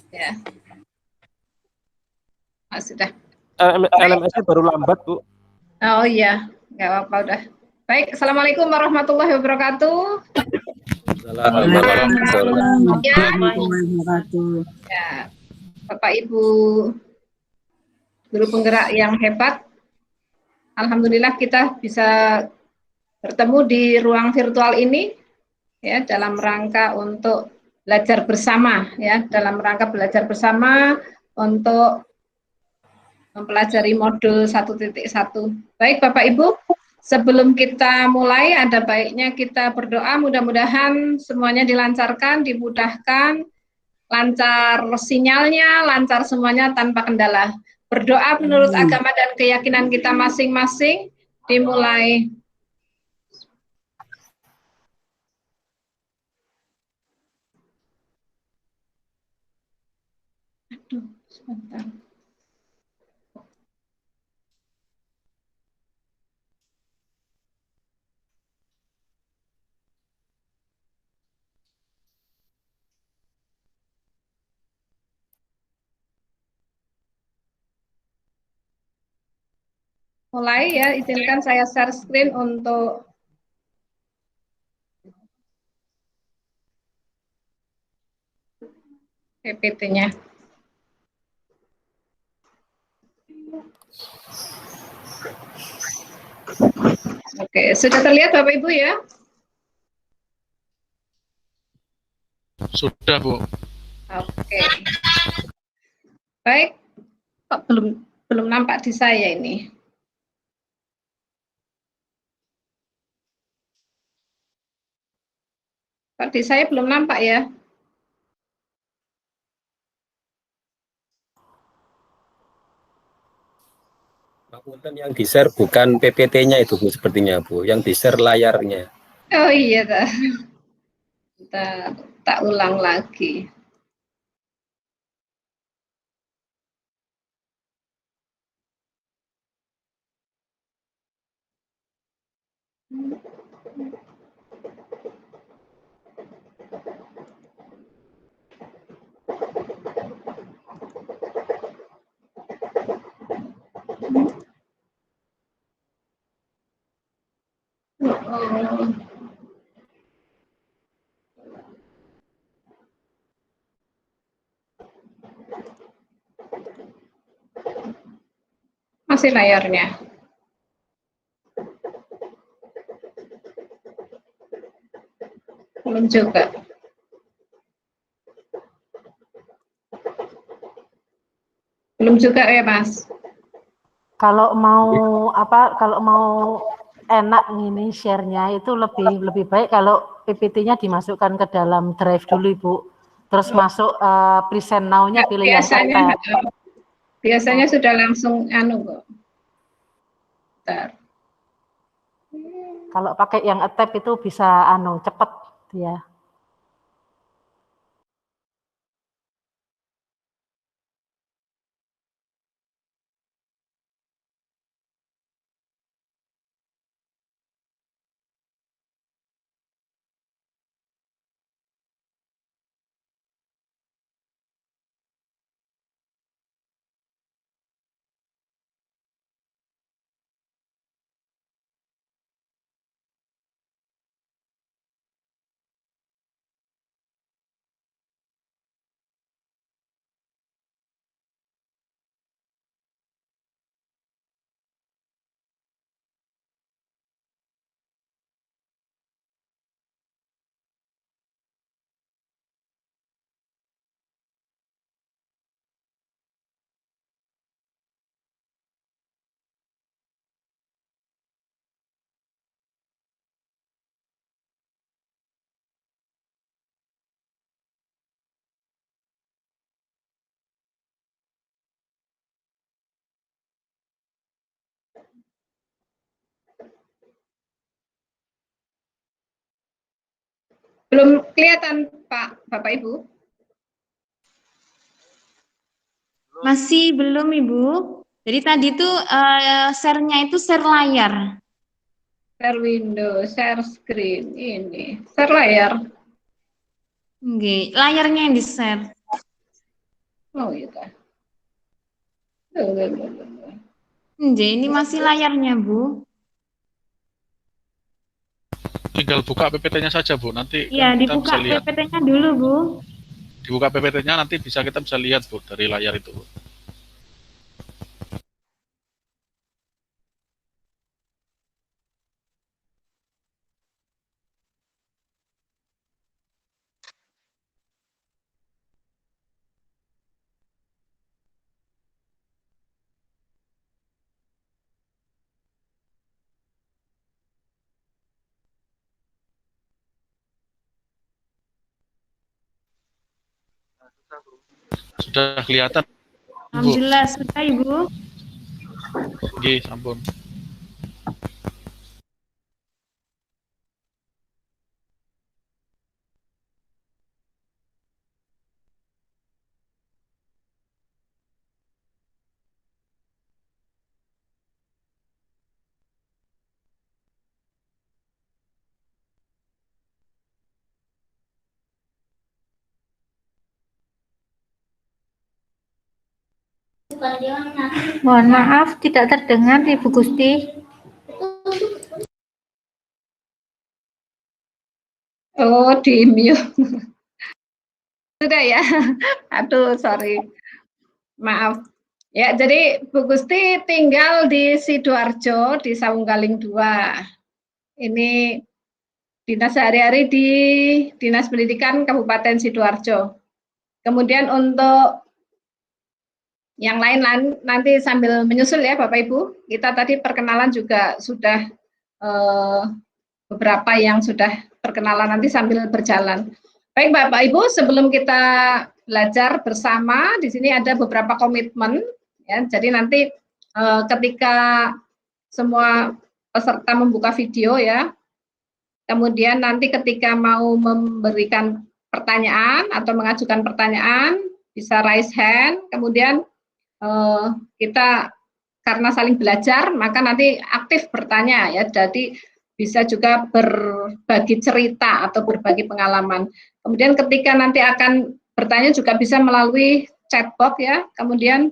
Ya. Oh, sudah. LMS-nya baru lambat, Bu. Oh iya, nggak apa-apa udah. Baik, Assalamualaikum warahmatullahi wabarakatuh. Assalamualaikum warahmatullahi wabarakatuh. Ya, Bapak Ibu guru penggerak yang hebat, alhamdulillah kita bisa bertemu di ruang virtual ini ya dalam rangka untuk belajar bersama ya, dalam rangka belajar bersama untuk mempelajari modul 1.1. Baik Bapak Ibu, sebelum kita mulai ada baiknya kita berdoa mudah-mudahan semuanya dilancarkan, dimudahkan, lancar sinyalnya, lancar semuanya tanpa kendala. Berdoa menurut agama dan keyakinan kita masing-masing, dimulai. Aduh, sebentar. Mulai ya, izinkan saya share screen untuk PPT-nya. Oke, sudah terlihat Bapak Ibu ya? Sudah, Bu. Oke. Baik, kok belum nampak di saya ini. Kok di saya belum nampak ya? Pak Punten, yang di-share bukan PPT-nya itu, Bu, sepertinya, Bu. Yang di-share layarnya. Oh iya, kita ulang lagi. Oh. Masih layarnya. Belum juga. Belum juga ya, Mas. Kalau mau enak ngini share-nya itu lebih baik kalau PPT-nya dimasukkan ke dalam drive dulu, Ibu. Terus masuk present now-nya pilih yang attach. Biasanya sudah langsung kok. Bentar. Kalau pakai yang attach itu bisa cepet ya. Belum kelihatan Pak, Bapak Ibu? Masih belum Ibu. Jadi tadi tuh share-nya itu share layar. Share window, share screen, ini. Share layar. Oke, layarnya yang di-share. Oh iya. Ini masih layarnya, Bu. Tinggal buka PPT-nya saja, Bu. Nanti Iya, kan kita dibuka bisa lihat. PPT-nya dulu, Bu. Dibuka PPT-nya nanti kita bisa lihat, Bu, dari layar itu, Bu. Sudah kelihatan, Bu? Alhamdulillah sudah, Ibu. Nggih, sampun. Mohon maaf, tidak terdengar Ibu Gusti. Oh, di mute. Sudah ya. Aduh, sorry. Maaf. Ya, jadi Bu Gusti tinggal di Sidoarjo, di Sawunggaling 2. Ini dinas sehari-hari di Dinas Pendidikan Kabupaten Sidoarjo. Kemudian untuk yang lain nanti sambil menyusul ya Bapak Ibu. Kita tadi perkenalan juga sudah beberapa yang sudah perkenalan, nanti sambil berjalan. Baik Bapak Ibu, sebelum kita belajar bersama, di sini ada beberapa komitmen ya. Jadi nanti ketika semua peserta membuka video ya, kemudian nanti ketika mau memberikan pertanyaan atau mengajukan pertanyaan, bisa raise hand, kemudian kita karena saling belajar, maka nanti aktif bertanya ya, jadi bisa juga berbagi cerita atau berbagi pengalaman. Kemudian ketika nanti akan bertanya juga bisa melalui chatbox ya, kemudian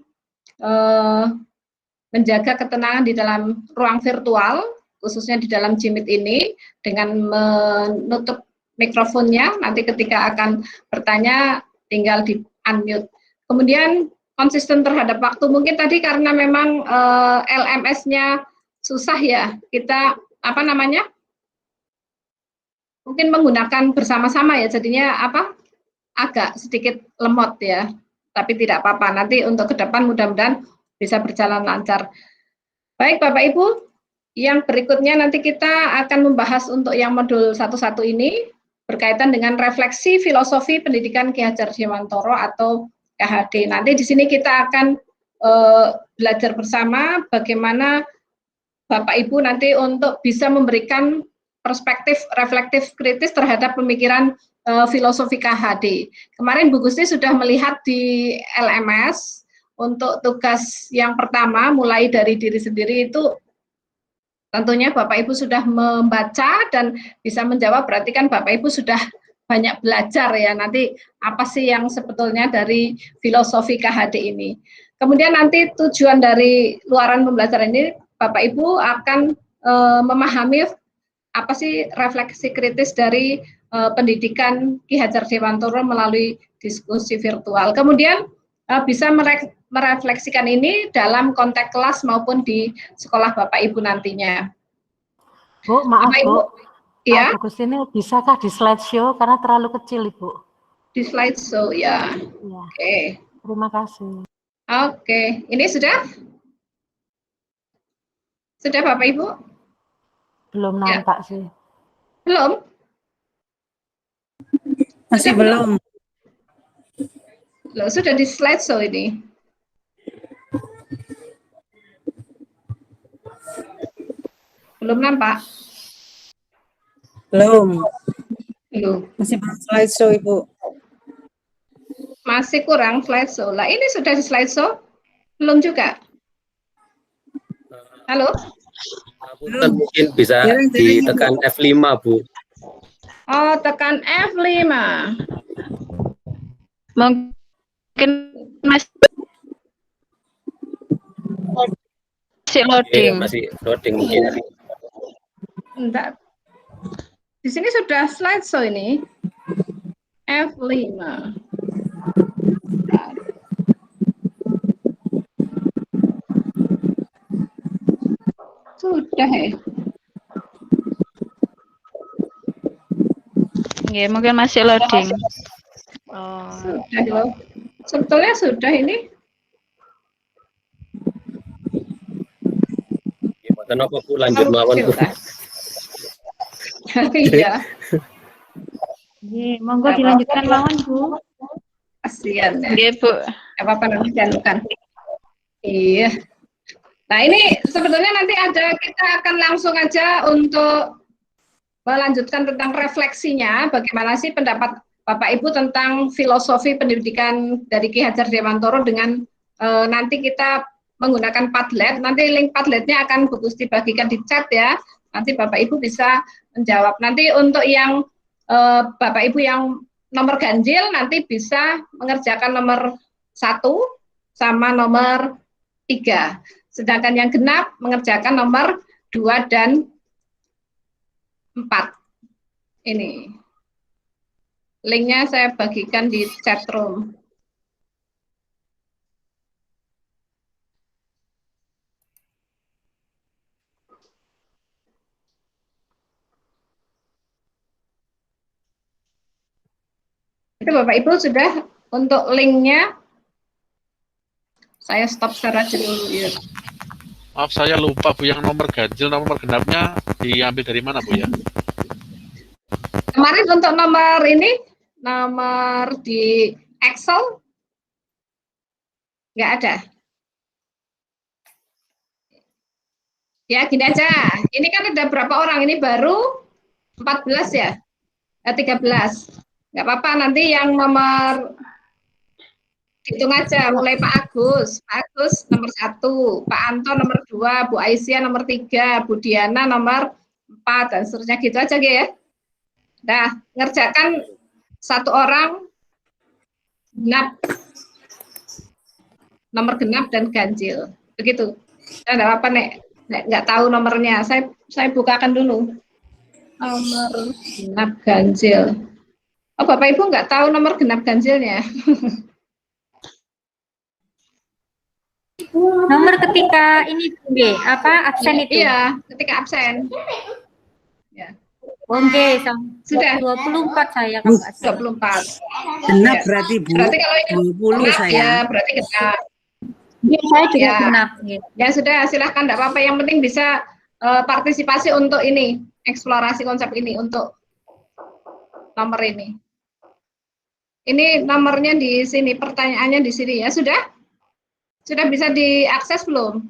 menjaga ketenangan di dalam ruang virtual, khususnya di dalam Jimit ini, dengan menutup mikrofonnya, nanti ketika akan bertanya tinggal di unmute. Kemudian konsisten terhadap waktu, mungkin tadi karena memang LMS-nya susah ya, kita mungkin menggunakan bersama-sama ya, jadinya agak sedikit lemot ya, tapi tidak apa-apa, nanti untuk ke depan mudah-mudahan bisa berjalan lancar. Baik Bapak Ibu, yang berikutnya nanti kita akan membahas untuk yang modul 11 ini berkaitan dengan refleksi filosofi pendidikan Ki Hajar Dewantoro atau KHD. Nanti di sini kita akan belajar bersama bagaimana Bapak Ibu nanti untuk bisa memberikan perspektif reflektif kritis terhadap pemikiran filosofi KHD. Kemarin Bu Gusti sudah melihat di LMS untuk tugas yang pertama mulai dari diri sendiri itu tentunya Bapak Ibu sudah membaca dan bisa menjawab, berarti kan Bapak Ibu sudah banyak belajar ya, nanti apa sih yang sebetulnya dari filosofi KHD ini. Kemudian nanti tujuan dari luaran pembelajaran ini, Bapak Ibu akan memahami apa sih refleksi kritis dari pendidikan Ki Hajar Dewantoro melalui diskusi virtual. Kemudian bisa merefleksikan ini dalam konteks kelas maupun di sekolah Bapak Ibu nantinya. Bu, maaf Bapak, Ibu, Bu. Ya. Bagus ini bisakah di slideshow karena terlalu kecil Ibu? Di slideshow ya. Ya. Oke. Terima kasih. Oke, ini sudah? Sudah Bapak Ibu? Belum Ya. nampak sih. Belum? Masih Sudah belum. Loh, sudah di slideshow ini. Belum nampak? Belum. Belum. Masih belum slideshow, Ibu. Masih kurang slideshow. Lah ini sudah di slideshow? Belum juga? Halo? Mungkin bisa ditekan F5, Bu. Oh, tekan F5. Mungkin Mas masih Iya, loading. masih loading mungkin. Enggak. Di sini sudah slideshow ini. F5. Sudah ya. Nggih, mungkin masih loading. Sudah loh. Sebetulnya sudah ini. Mboten apa Bu lanjut mawon Bu. Iya. Monggo dilanjutkan mawon Bu. Kasihan ya. Nggih, Bu. Gak apa-apa nanti jangan. Iya. Nah ini sebetulnya nanti kita akan langsung aja untuk melanjutkan tentang refleksinya. Bagaimana sih pendapat Bapak Ibu tentang filosofi pendidikan dari Ki Hajar Dewantoro dengan nanti kita menggunakan Padlet. Nanti link Padletnya akan Bu Gusti bagikan di chat ya. Nanti Bapak Ibu bisa menjawab. Nanti untuk yang Bapak Ibu yang nomor ganjil nanti bisa mengerjakan nomor 1 sama nomor 3. Sedangkan yang genap mengerjakan nomor 2 dan 4. Ini. Linknya saya bagikan di chat room. Itu Bapak Ibu sudah untuk linknya. Saya stop share aja dulu ya. Maaf saya lupa Bu, yang nomor ganjil, nomor genapnya diambil dari mana Bu ya? Kemarin untuk nomor ini, nomor di Excel nggak ada. Ya gini aja, ini kan ada berapa orang, ini baru 14 ya, 13. Nggak apa-apa, nanti yang nomor hitung aja, mulai Pak Agus nomor 1, Pak Anto nomor 2, Bu Aisyah nomor 3, Bu Diana nomor 4, dan seterusnya gitu aja ya. Nah, ngerjakan satu orang genap, nomor genap dan ganjil, begitu. Nah, enggak apa-apa nek nggak tahu nomornya, saya bukakan dulu nomor genap ganjil. Oh, Bapak Ibu nggak tahu nomor genap ganjilnya? Nomor ketika ini absen itu. Iya, ketika absen. Ya. Oke, Sudah 24 saya kalau nggak salah. 24. Genap Ya. berarti Bu. Berarti kalau ini 20 genap, saya. ya berarti genap. Saya juga Ya. genap gitu. Ya sudah, silahkan, enggak apa-apa, yang penting bisa partisipasi untuk ini, eksplorasi konsep ini untuk nomor ini. Ini nomornya di sini, pertanyaannya di sini ya, sudah? Sudah bisa diakses belum?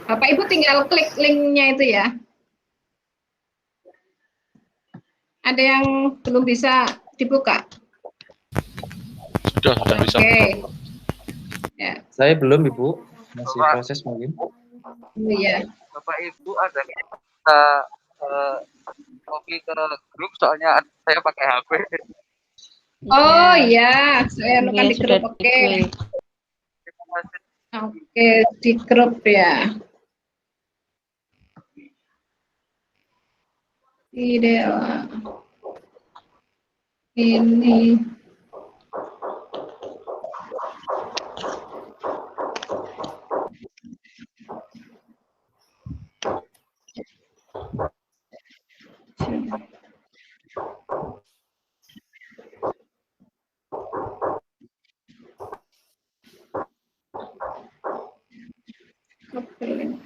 Bapak Ibu tinggal klik linknya itu ya. Ada yang belum bisa dibuka? Sudah bisa. Oke. Ya. Saya belum Ibu, masih proses mungkin. Iya. Bapak Ibu ada kita copy ke grup soalnya saya pakai HP. Oh iya, saya anukan Iya, di grup. sudah Oke. di-klik. Oke, di grup ya. Video ini.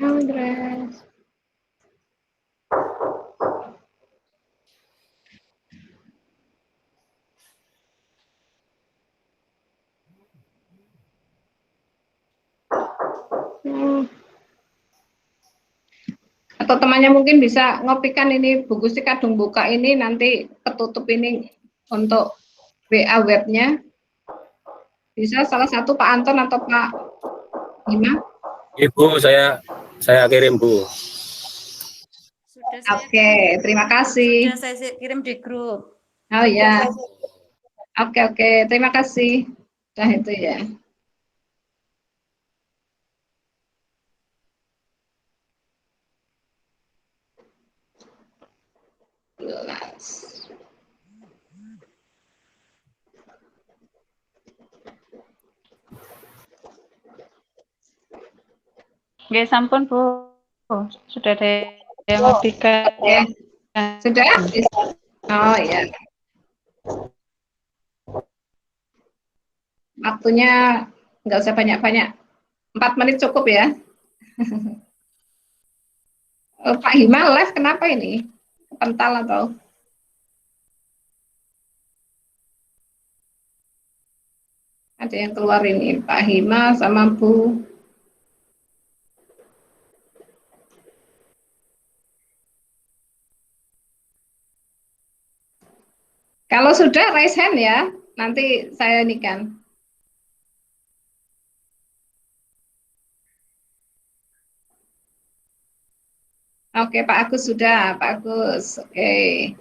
Address. Atau temannya mungkin bisa ngopikan ini, Bu Gusti kadung buka ini, nanti ketutup ini untuk WA webnya. Bisa salah satu Pak Anton atau Pak Bima? Ibu saya kirim Bu. Oke, terima kasih. Sudah saya kirim di grup. Oh ya, oke, terima kasih. Dah itu ya. Nggih, sampun Bu. Sudah ada yang memberikan. Ya. Sudah? Oh ya. Waktunya nggak usah banyak-banyak. 4 menit cukup ya. Pak Hima live kenapa ini? Kepental atau? Ada yang keluar ini, Pak Hima sama Bu. Kalau sudah raise hand ya, nanti saya ini kan. Oke, Pak Agus sudah, Pak Agus. Oke.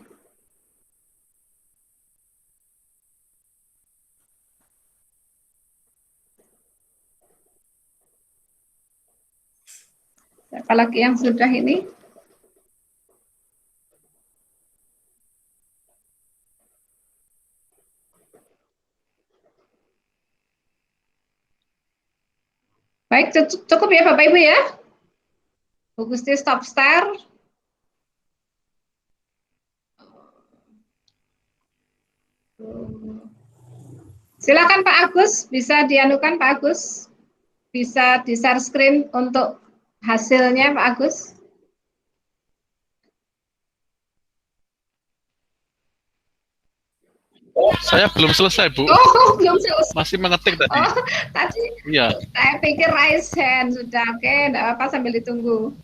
Siapa lagi yang sudah ini? Baik, cukup ya Bapak Ibu ya. Bu Gusti stop share. Silakan Pak Agus, bisa dianukan Pak Agus. Bisa di-share screen untuk hasilnya Pak Agus. Saya belum selesai, Bu. Oh, belum selesai. Masih mengetik tadi. Oh, tadi Iya. saya pikir raise hand sudah. Oke, enggak apa sambil ditunggu.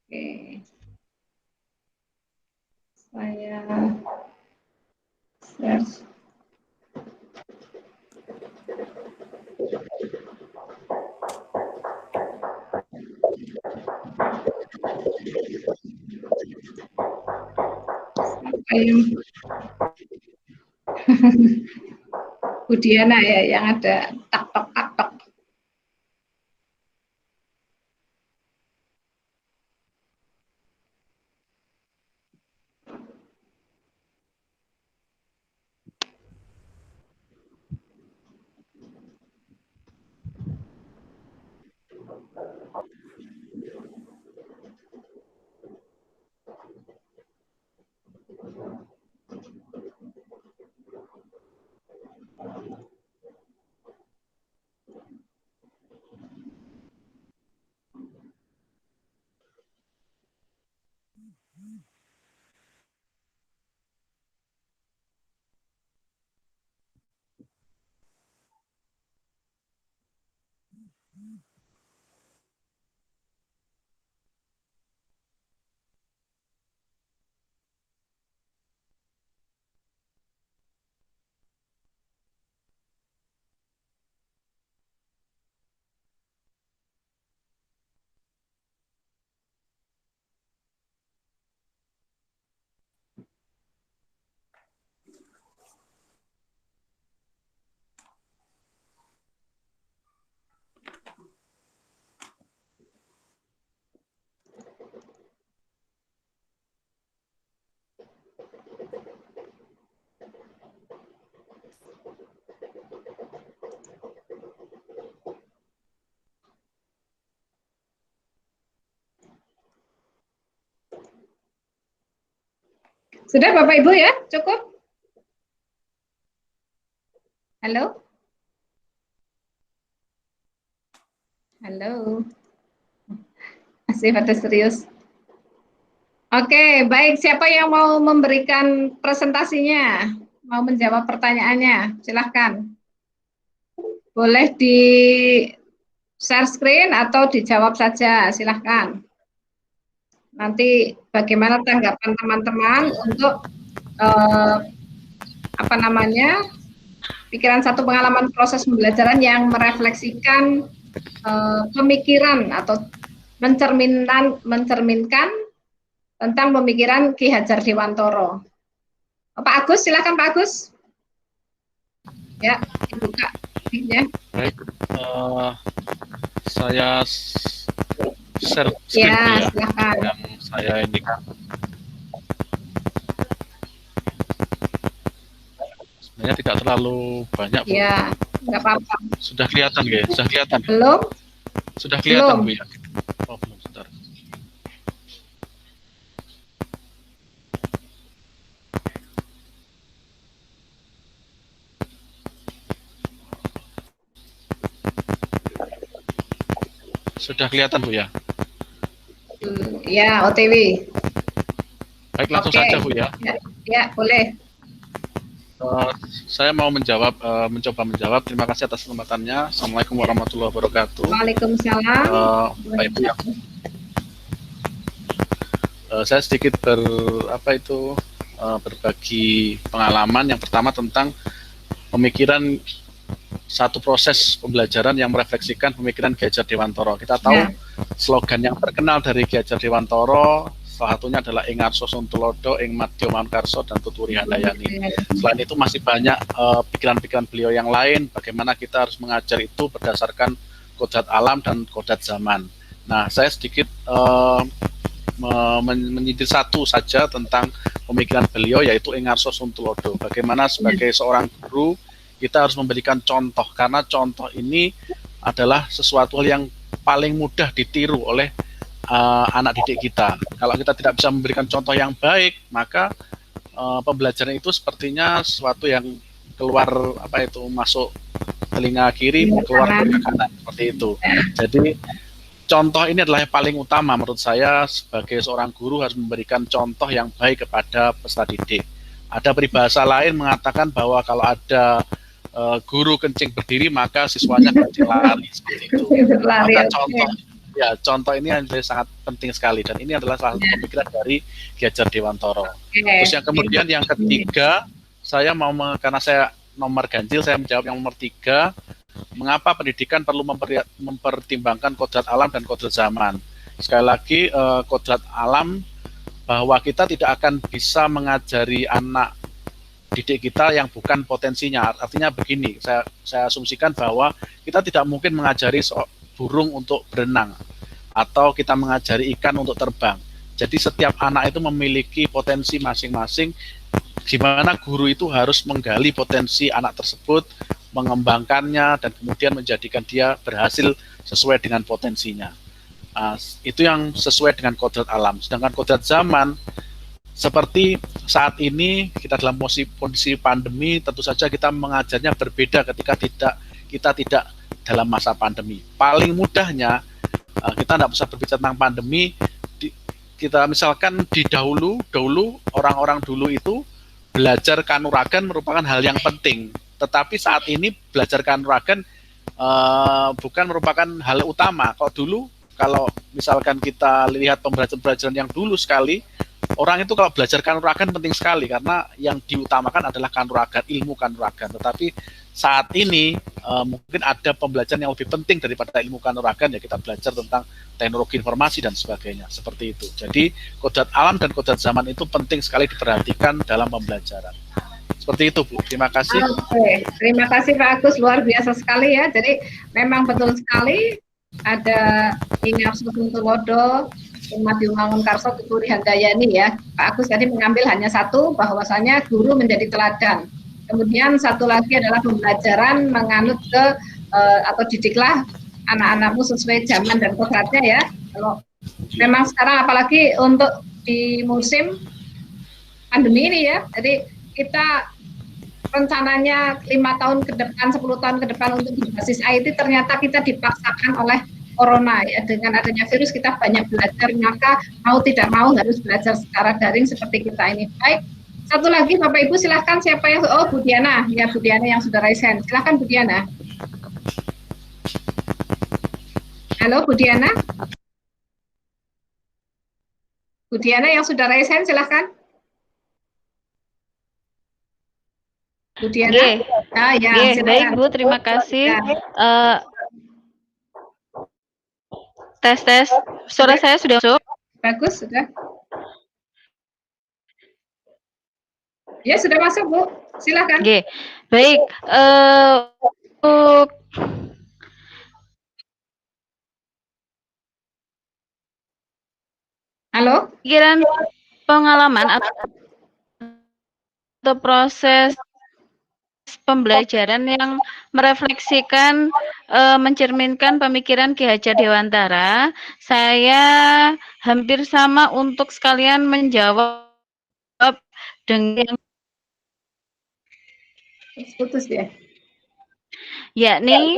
Oke. Saya share. Bu Diana ya yang ada tak-tok. Sudah Bapak Ibu ya? Cukup? Halo? Halo? Masih pada serius? Oke, baik. Siapa yang mau memberikan presentasinya? Mau menjawab pertanyaannya? Silahkan. Boleh di share screen atau dijawab saja, silahkan. Nanti bagaimana tanggapan teman-teman untuk pikiran satu pengalaman proses pembelajaran yang merefleksikan pemikiran atau mencerminkan tentang pemikiran Ki Hajar Dewantara. Pak Agus, silakan Pak Agus. Ya, dibuka mic-nya. Baik, saya share screen Ya, ya, silakan. yang saya ini kan. Sebenarnya tidak terlalu banyak, Bu. Ya, nggak apa-apa. Sudah kelihatan, guys? Sudah kelihatan? Belum? Sudah kelihatan, Belum. Bu, ya? Oh, belum, sebentar. Sudah kelihatan, Bu, ya? Ya, OTW. Baik, langsung Oke. saja, Bu, ya. Ya, boleh. Saya mau mencoba menjawab. Terima kasih atas kesempatannya. Assalamualaikum warahmatullahi wabarakatuh. Waalaikumsalam. Bapak Ibu yang saya sedikit berbagi pengalaman. Yang pertama tentang pemikiran satu proses pembelajaran yang merefleksikan pemikiran Ki Hajar Dewantara. Kita tahu slogan yang terkenal dari Ki Hajar Dewantara, salah satunya adalah ing arso sun tulodo, ing madya manungkarsa dan tuturi handayani. Selain itu masih banyak pikiran-pikiran beliau yang lain, bagaimana kita harus mengajar itu berdasarkan kodrat alam dan kodrat zaman. Nah, saya sedikit menyindir satu saja tentang pemikiran beliau, yaitu ing arso sun tulodo. Bagaimana sebagai seorang guru kita harus memberikan contoh, karena contoh ini adalah sesuatu yang paling mudah ditiru oleh anak didik kita. Kalau kita tidak bisa memberikan contoh yang baik, maka pembelajaran itu sepertinya sesuatu yang keluar masuk telinga kiri, keluar telinga kanan, seperti itu. Jadi contoh ini adalah yang paling utama menurut saya. Sebagai seorang guru harus memberikan contoh yang baik kepada peserta didik. Ada peribahasa lain mengatakan bahwa kalau ada guru kencing berdiri, maka siswanya kencing lari, seperti itu. Maka contoh ini adalah sangat penting sekali, dan ini adalah salah satu pemikiran dari Ki Hajar Dewantara. Terus yang kemudian yang ketiga, saya mau karena saya nomor ganjil, saya menjawab yang nomor 3. Mengapa pendidikan perlu mempertimbangkan kodrat alam dan kodrat zaman? Sekali lagi, kodrat alam bahwa kita tidak akan bisa mengajari anak didik kita yang bukan potensinya. Artinya begini, saya asumsikan bahwa kita tidak mungkin mengajari burung untuk berenang atau kita mengajari ikan untuk terbang. Jadi setiap anak itu memiliki potensi masing-masing, gimana guru itu harus menggali potensi anak tersebut, mengembangkannya, dan kemudian menjadikan dia berhasil sesuai dengan potensinya. Itu yang sesuai dengan kodrat alam. Sedangkan kodrat zaman, seperti saat ini kita dalam kondisi pandemi, tentu saja kita mengajarnya berbeda ketika kita tidak dalam masa pandemi. Paling mudahnya, kita tidak bisa berbicara tentang pandemi. Kita misalkan di dahulu orang-orang dulu itu belajar kanuragan merupakan hal yang penting. Tetapi saat ini belajar kanuragan bukan merupakan hal utama. Kalau misalkan kita lihat pembelajaran yang dulu sekali, orang itu kalau belajar kanuragan penting sekali, karena yang diutamakan adalah kanuragan, ilmu kanuragan. Tetapi saat ini mungkin ada pembelajaran yang lebih penting daripada ilmu kanuragan, ya kita belajar tentang teknologi informasi dan sebagainya, seperti itu. Jadi kodrat alam dan kodrat zaman itu penting sekali diperhatikan dalam pembelajaran. Seperti itu, Bu. Terima kasih. Oke, terima kasih Pak Agus, luar biasa sekali ya. Jadi memang betul sekali ada ing arso sun tulodo, ing madya manungkarsa tuturi handayani ya. Pak Agus tadi mengambil hanya satu, bahwasanya guru menjadi teladan. Kemudian satu lagi adalah pembelajaran menganut ke atau didiklah anak-anakmu sesuai zaman dan kodratnya ya. Kalau memang sekarang apalagi untuk di musim pandemi ini ya, jadi kita rencananya 5 tahun ke depan, 10 tahun ke depan untuk berbasis IT, ternyata kita dipaksakan oleh corona ya. Dengan adanya virus kita banyak belajar, maka mau tidak mau harus belajar secara daring seperti kita ini. Baik, satu lagi Bapak Ibu silahkan, siapa yang, Bu Diana, ya Bu Diana yang sudah raise hand, silahkan Bu Diana. Halo Bu Diana. Bu Diana yang sudah raise hand silahkan. Bu Diana? Ya, Baik Bu, terima kasih. Ya. Tes, suara saya sudah masuk? Bagus, sudah. Ya, sudah masuk Bu, silakan. Baik. Halo? Pikiran pengalaman atau proses pembelajaran yang merefleksikan, mencerminkan pemikiran Ki Hajar Dewantara, saya hampir sama untuk sekalian menjawab dengan putus ya. Yakni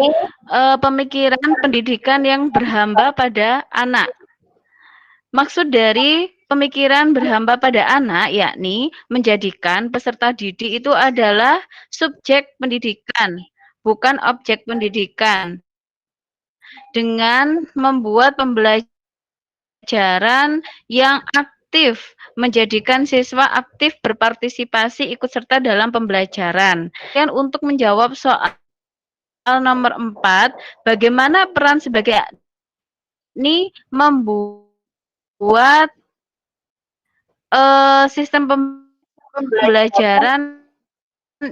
pemikiran pendidikan yang berhamba pada anak. Maksud dari pemikiran berhamba pada anak yakni menjadikan peserta didik itu adalah subjek pendidikan, bukan objek pendidikan. Dengan membuat pembelajaran yang aktif, menjadikan siswa aktif berpartisipasi ikut serta dalam pembelajaran. Dan untuk menjawab soal nomor 4, bagaimana peran sebagai ini membuat sistem pembelajaran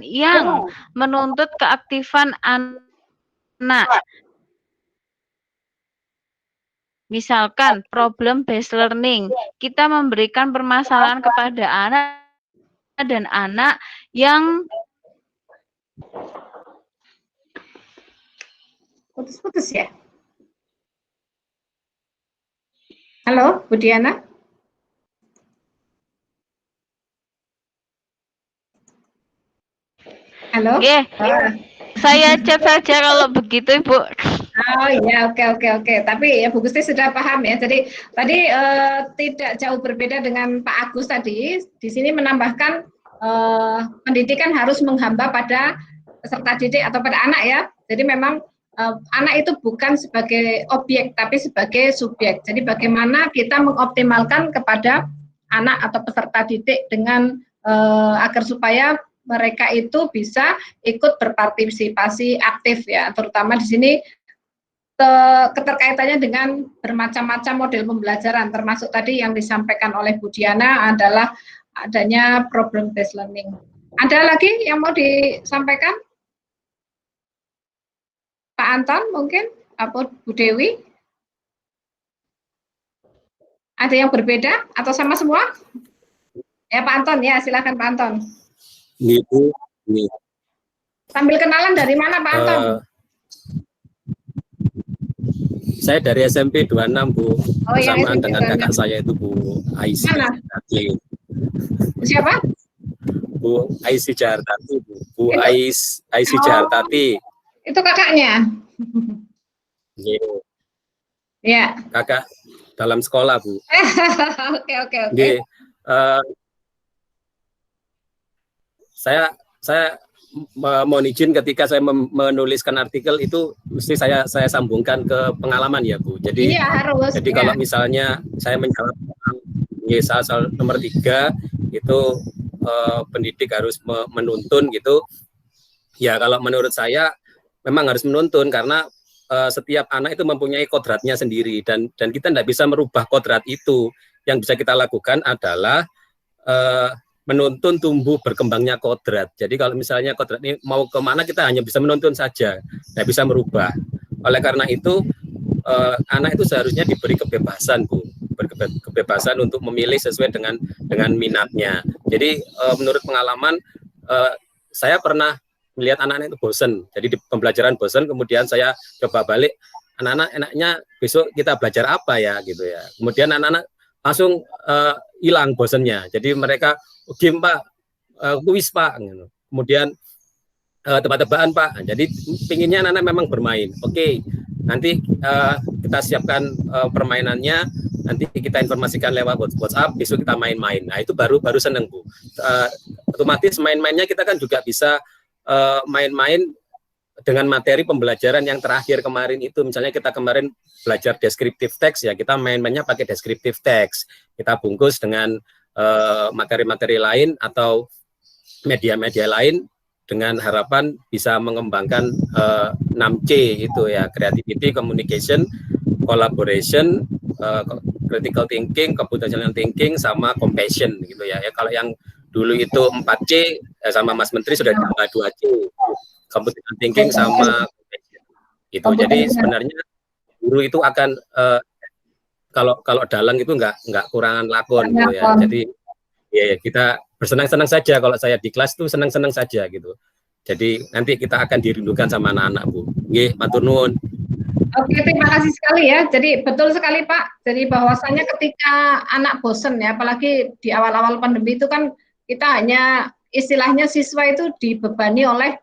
yang menuntut keaktifan anak. Misalkan problem based learning, kita memberikan permasalahan kepada anak dan anak yang putus-putus ya. Halo, Bu Diana? Halo? Saya chat saja kalau begitu, Ibu. Oh iya, oke. Tapi ya Bu Gusti sudah paham ya. Jadi tadi tidak jauh berbeda dengan Pak Agus tadi. Di sini menambahkan pendidikan harus menghamba pada peserta didik atau pada anak ya. Jadi memang anak itu bukan sebagai objek, tapi sebagai subjek. Jadi bagaimana kita mengoptimalkan kepada anak atau peserta didik dengan agar supaya mereka itu bisa ikut berpartisipasi aktif ya. Terutama di sini keterkaitannya dengan bermacam-macam model pembelajaran, termasuk tadi yang disampaikan oleh Bu Diana adalah adanya problem based learning. Ada lagi yang mau disampaikan? Pak Anton mungkin, atau Bu Dewi? Ada yang berbeda atau sama semua? Ya Pak Anton ya, silakan Pak Anton. Bu. Sambil kenalan dari mana Pak Anton? Saya dari SMP 26 Bu, bersamaan dengan kakak saya itu Bu Aisy. Mana? Siapa? Bu Aisy Jahartati, Bu Aisy Jahartati. Itu kakaknya? Ya. Kakak dalam sekolah Bu. Oke. Saya mohon izin ketika saya menuliskan artikel itu mesti saya sambungkan ke pengalaman ya Bu. Jadi harus. Jadi kalau misalnya saya menjawab soal nomor 3 itu pendidik harus menuntun gitu. Ya kalau menurut saya memang harus menuntun karena setiap anak itu mempunyai kodratnya sendiri dan kita tidak bisa merubah kodrat itu. Yang bisa kita lakukan adalah menuntun tumbuh berkembangnya kodrat. Jadi kalau misalnya kodrat ini mau kemana kita hanya bisa menuntun saja, tidak bisa merubah. Oleh karena itu anak itu seharusnya diberi kebebasan Bu, kebebasan untuk memilih sesuai dengan minatnya. Jadi menurut pengalaman saya pernah melihat anak-anak itu bosan. Jadi di pembelajaran bosan, kemudian saya coba balik, anak-anak enaknya besok kita belajar apa ya gitu ya. Kemudian anak-anak langsung hilang bosannya. Jadi mereka game Pak, kuis Pak, gitu. Kemudian tebak-tebakan Pak. Jadi pinginnya anak-anak memang bermain. Oke, nanti kita siapkan permainannya, nanti kita informasikan lewat WhatsApp, besok kita main-main. Nah itu baru seneng Bu. Otomatis main-mainnya kita kan juga bisa main-main dengan materi pembelajaran yang terakhir kemarin itu. Misalnya kita kemarin belajar descriptive text ya, kita main-mainnya pakai descriptive text. Kita bungkus dengan materi-materi lain atau media-media lain dengan harapan bisa mengembangkan 6C itu ya, creativity, communication, collaboration, critical thinking, computational thinking, sama compassion gitu ya. Ya kalau yang dulu itu 4C sama Mas Menteri sudah tambah 2C, computational thinking sama compassion. Gitu. Jadi sebenarnya guru itu akan kalau dalang itu nggak kurangan lakon gitu ya. Jadi ya kita bersenang-senang saja kalau saya di kelas tuh senang-senang saja gitu. Jadi nanti kita akan dirindukan sama anak-anak, Bu. Nggih, matur nuwun. Oke, terima kasih sekali ya. Jadi betul sekali Pak. Jadi bahwasannya ketika anak bosen ya, apalagi di awal-awal pandemi itu kan kita hanya istilahnya siswa itu dibebani oleh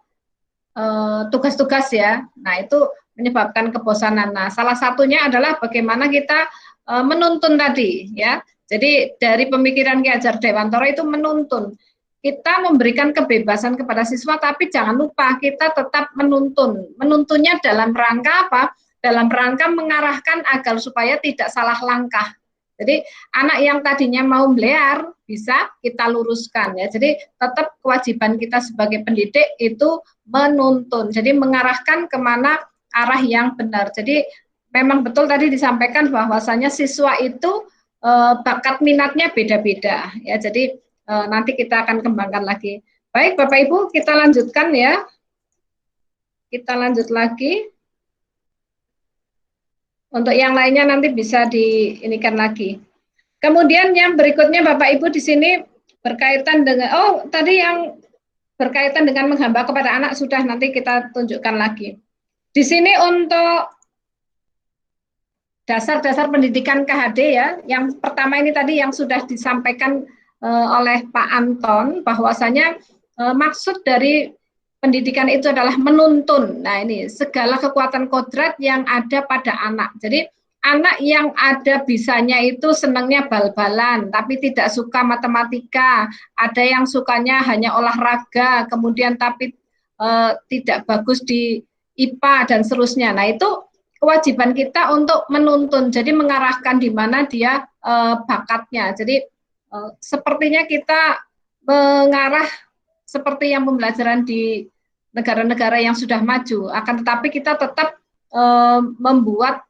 tugas-tugas ya. Nah itu menyebabkan kebosanan. Nah salah satunya adalah bagaimana kita menuntun tadi ya. Jadi dari pemikiran Ki Hajar Dewantara itu menuntun. Kita memberikan kebebasan kepada siswa, tapi jangan lupa kita tetap menuntun. Menuntunnya dalam rangka apa? Dalam rangka mengarahkan agar supaya tidak salah langkah. Jadi anak yang tadinya mau belajar bisa kita luruskan ya. Jadi tetap kewajiban kita sebagai pendidik itu menuntun. Jadi mengarahkan kemana arah yang benar. Jadi memang betul tadi disampaikan bahwasanya siswa itu bakat minatnya beda-beda ya. Jadi nanti kita akan kembangkan lagi. Baik Bapak Ibu, kita lanjutkan ya. Kita lanjut lagi. Untuk yang lainnya nanti bisa diinikan lagi. Kemudian yang berikutnya Bapak Ibu di sini berkaitan dengan tadi yang berkaitan dengan menghamba kepada anak sudah nanti kita tunjukkan lagi. Di sini untuk dasar-dasar pendidikan KHD ya, yang pertama ini tadi yang sudah disampaikan oleh Pak Anton, bahwasanya maksud dari pendidikan itu adalah menuntun. Nah ini segala kekuatan kodrat yang ada pada anak. Jadi anak yang ada bisanya itu senangnya bal-balan, tapi tidak suka matematika. Ada yang sukanya hanya olahraga, kemudian tapi tidak bagus di IPA dan seterusnya. Nah itu kewajiban kita untuk menuntun, jadi mengarahkan di mana dia bakatnya. Jadi sepertinya kita mengarah seperti yang pembelajaran di negara-negara yang sudah maju, akan tetapi kita tetap membuat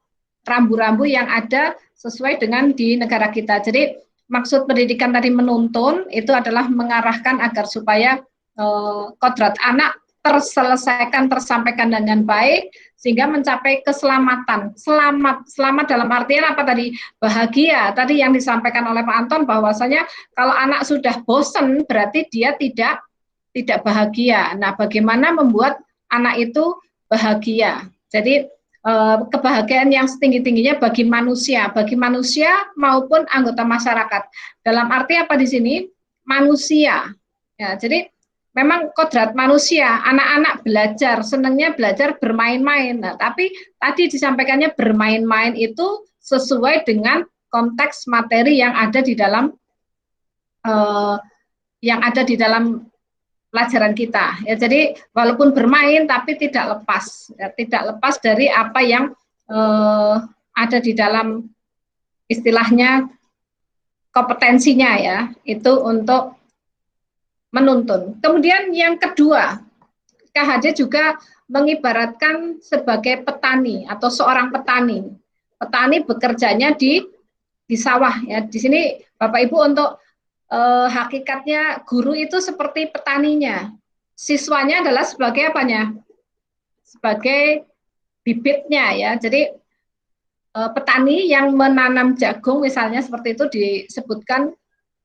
rambu-rambu yang ada sesuai dengan di negara kita. Jadi maksud pendidikan tadi menuntun itu adalah mengarahkan agar supaya kodrat anak terselesaikan, tersampaikan dengan baik, sehingga mencapai keselamatan. Selamat dalam artian apa tadi? Bahagia. Tadi yang disampaikan oleh Pak Anton bahwasanya kalau anak sudah bosen berarti dia tidak bahagia. Nah, bagaimana membuat anak itu bahagia? Jadi kebahagiaan yang setinggi-tingginya bagi manusia maupun anggota masyarakat. Dalam arti apa di sini? Manusia. Ya, jadi memang kodrat manusia, anak-anak belajar, senangnya belajar bermain-main. Nah, tapi tadi disampaikannya bermain-main itu sesuai dengan konteks materi yang ada di dalam pelajaran kita. Ya, jadi walaupun bermain tapi tidak lepas dari apa yang ada di dalam istilahnya kompetensinya ya, itu untuk menuntun. Kemudian yang kedua, KHD juga mengibaratkan sebagai petani atau seorang petani. Petani bekerjanya di sawah ya. Di sini Bapak Ibu untuk hakikatnya guru itu seperti petaninya. Siswanya adalah sebagai apanya? Sebagai bibitnya ya. Jadi petani yang menanam jagung misalnya seperti itu disebutkan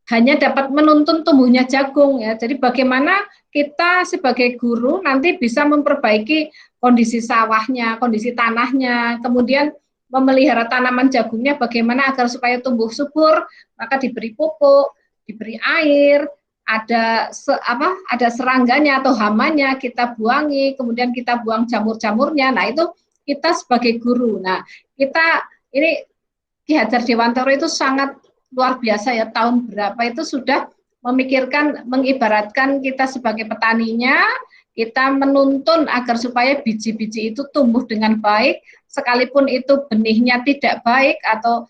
hanya dapat menuntun tumbuhnya jagung ya. Jadi bagaimana kita sebagai guru nanti bisa memperbaiki kondisi sawahnya, kondisi tanahnya, kemudian memelihara tanaman jagungnya bagaimana agar supaya tumbuh subur, maka diberi pupuk, diberi air, ada serangganya atau hamanya kita buangi, kemudian kita buang jamur-jamurnya. Nah, itu kita sebagai guru. Nah, kita ini Ki Hajar Dewantara itu sangat luar biasa ya, tahun berapa itu sudah memikirkan, mengibaratkan kita sebagai petaninya, kita menuntun agar supaya biji-biji itu tumbuh dengan baik, sekalipun itu benihnya tidak baik atau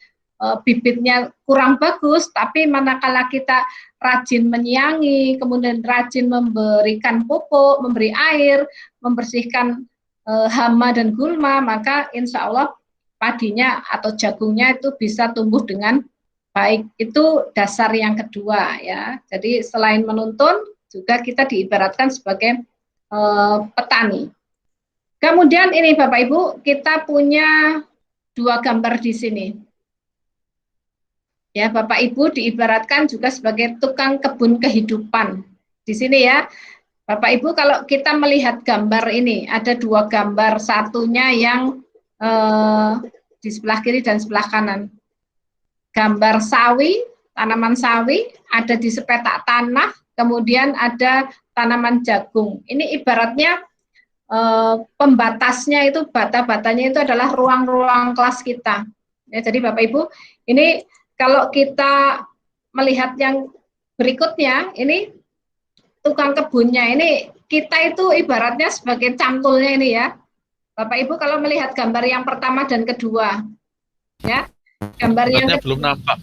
bibitnya kurang bagus, tapi manakala kita rajin menyiangi, kemudian rajin memberikan pupuk, memberi air, membersihkan hama dan gulma, maka insya Allah padinya atau jagungnya itu bisa tumbuh dengan baik. Itu dasar yang kedua ya. Jadi selain menuntun, juga kita diibaratkan sebagai petani. Kemudian ini Bapak Ibu, kita punya 2 gambar di sini. Ya, Bapak Ibu diibaratkan juga sebagai tukang kebun kehidupan. Di sini ya, Bapak Ibu kalau kita melihat gambar ini, ada 2 gambar, satunya yang di sebelah kiri dan sebelah kanan. Gambar sawi, tanaman sawi, ada di sepetak tanah, kemudian ada tanaman jagung. Ini ibaratnya pembatasnya itu, bata-batanya itu adalah ruang-ruang kelas kita. Ya, jadi Bapak Ibu, ini kalau kita melihat yang berikutnya, ini tukang kebunnya, ini kita itu ibaratnya sebagai cangkulnya ini ya. Bapak Ibu kalau melihat gambar yang pertama dan kedua, ya, gambarnya belum nampak.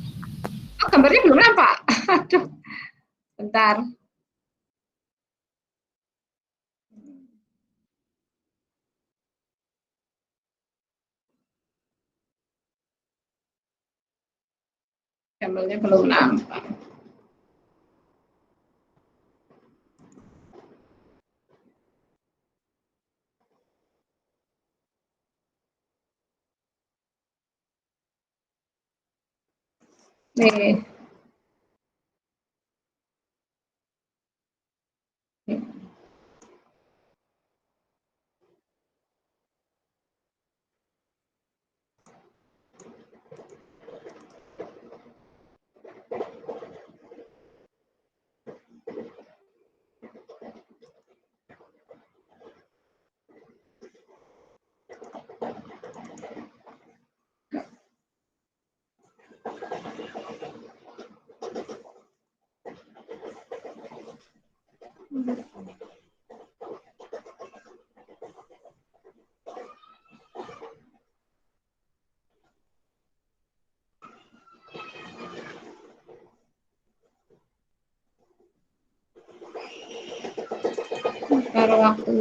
Oh, gambarnya belum nampak. Aduh, bentar. Gambarnya belum nampak. Nih. Kalau waktu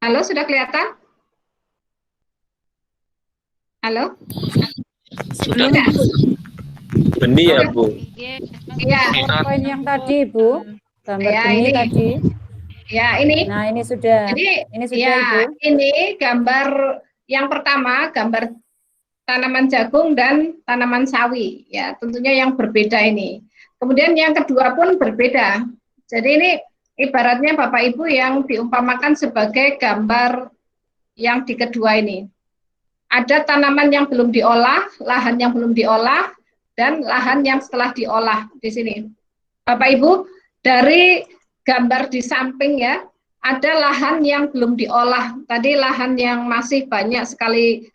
halo, sudah kelihatan? Halo? Sudah. Benih ya, Bu? Iya. Poin yang tadi, Bu. Gambar Ya, benih ini. tadi. Ya, ini. Nah, ini sudah. Ini sudah, ya, Ibu. ini gambar yang pertama, gambar tanaman jagung dan tanaman sawi. Ya, tentunya yang berbeda ini. Kemudian yang kedua pun berbeda. Jadi ini ibaratnya Bapak Ibu yang diumpamakan sebagai gambar yang di kedua ini. Ada tanaman yang belum diolah, lahan yang belum diolah, dan lahan yang setelah diolah di sini. Bapak Ibu, dari gambar di samping ya, ada lahan yang belum diolah. Tadi lahan yang masih banyak sekali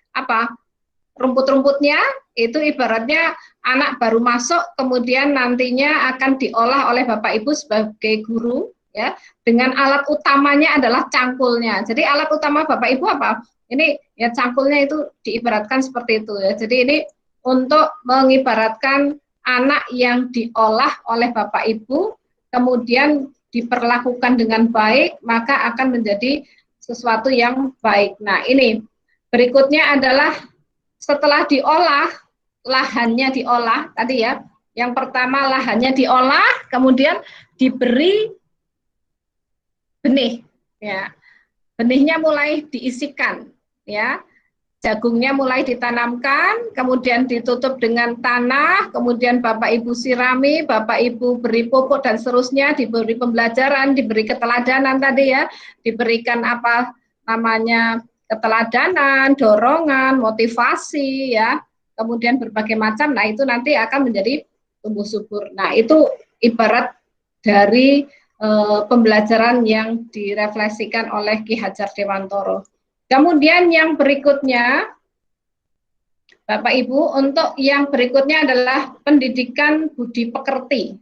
rumput-rumputnya, itu ibaratnya anak baru masuk, kemudian nantinya akan diolah oleh Bapak Ibu sebagai guru, ya, dengan alat utamanya adalah cangkulnya. Jadi alat utama Bapak Ibu apa? Ini ya cangkulnya itu diibaratkan seperti itu ya. Jadi ini untuk mengibaratkan anak yang diolah oleh Bapak Ibu, kemudian diperlakukan dengan baik, maka akan menjadi sesuatu yang baik. Nah, ini berikutnya adalah setelah diolah, lahannya diolah tadi ya. Yang pertama lahannya diolah, kemudian diberi benih, ya. Benihnya mulai diisikan, ya. Jagungnya mulai ditanamkan, kemudian ditutup dengan tanah, kemudian Bapak Ibu sirami, Bapak Ibu beri pupuk dan seterusnya, diberi pembelajaran, diberi keteladanan tadi ya, diberikan apa namanya keteladanan, dorongan, motivasi ya, kemudian berbagai macam. Nah, itu nanti akan menjadi tumbuh subur. Nah, itu ibarat dari pembelajaran yang direfleksikan oleh Ki Hajar Dewantoro. Kemudian yang berikutnya, Bapak Ibu, untuk yang berikutnya adalah pendidikan budi pekerti.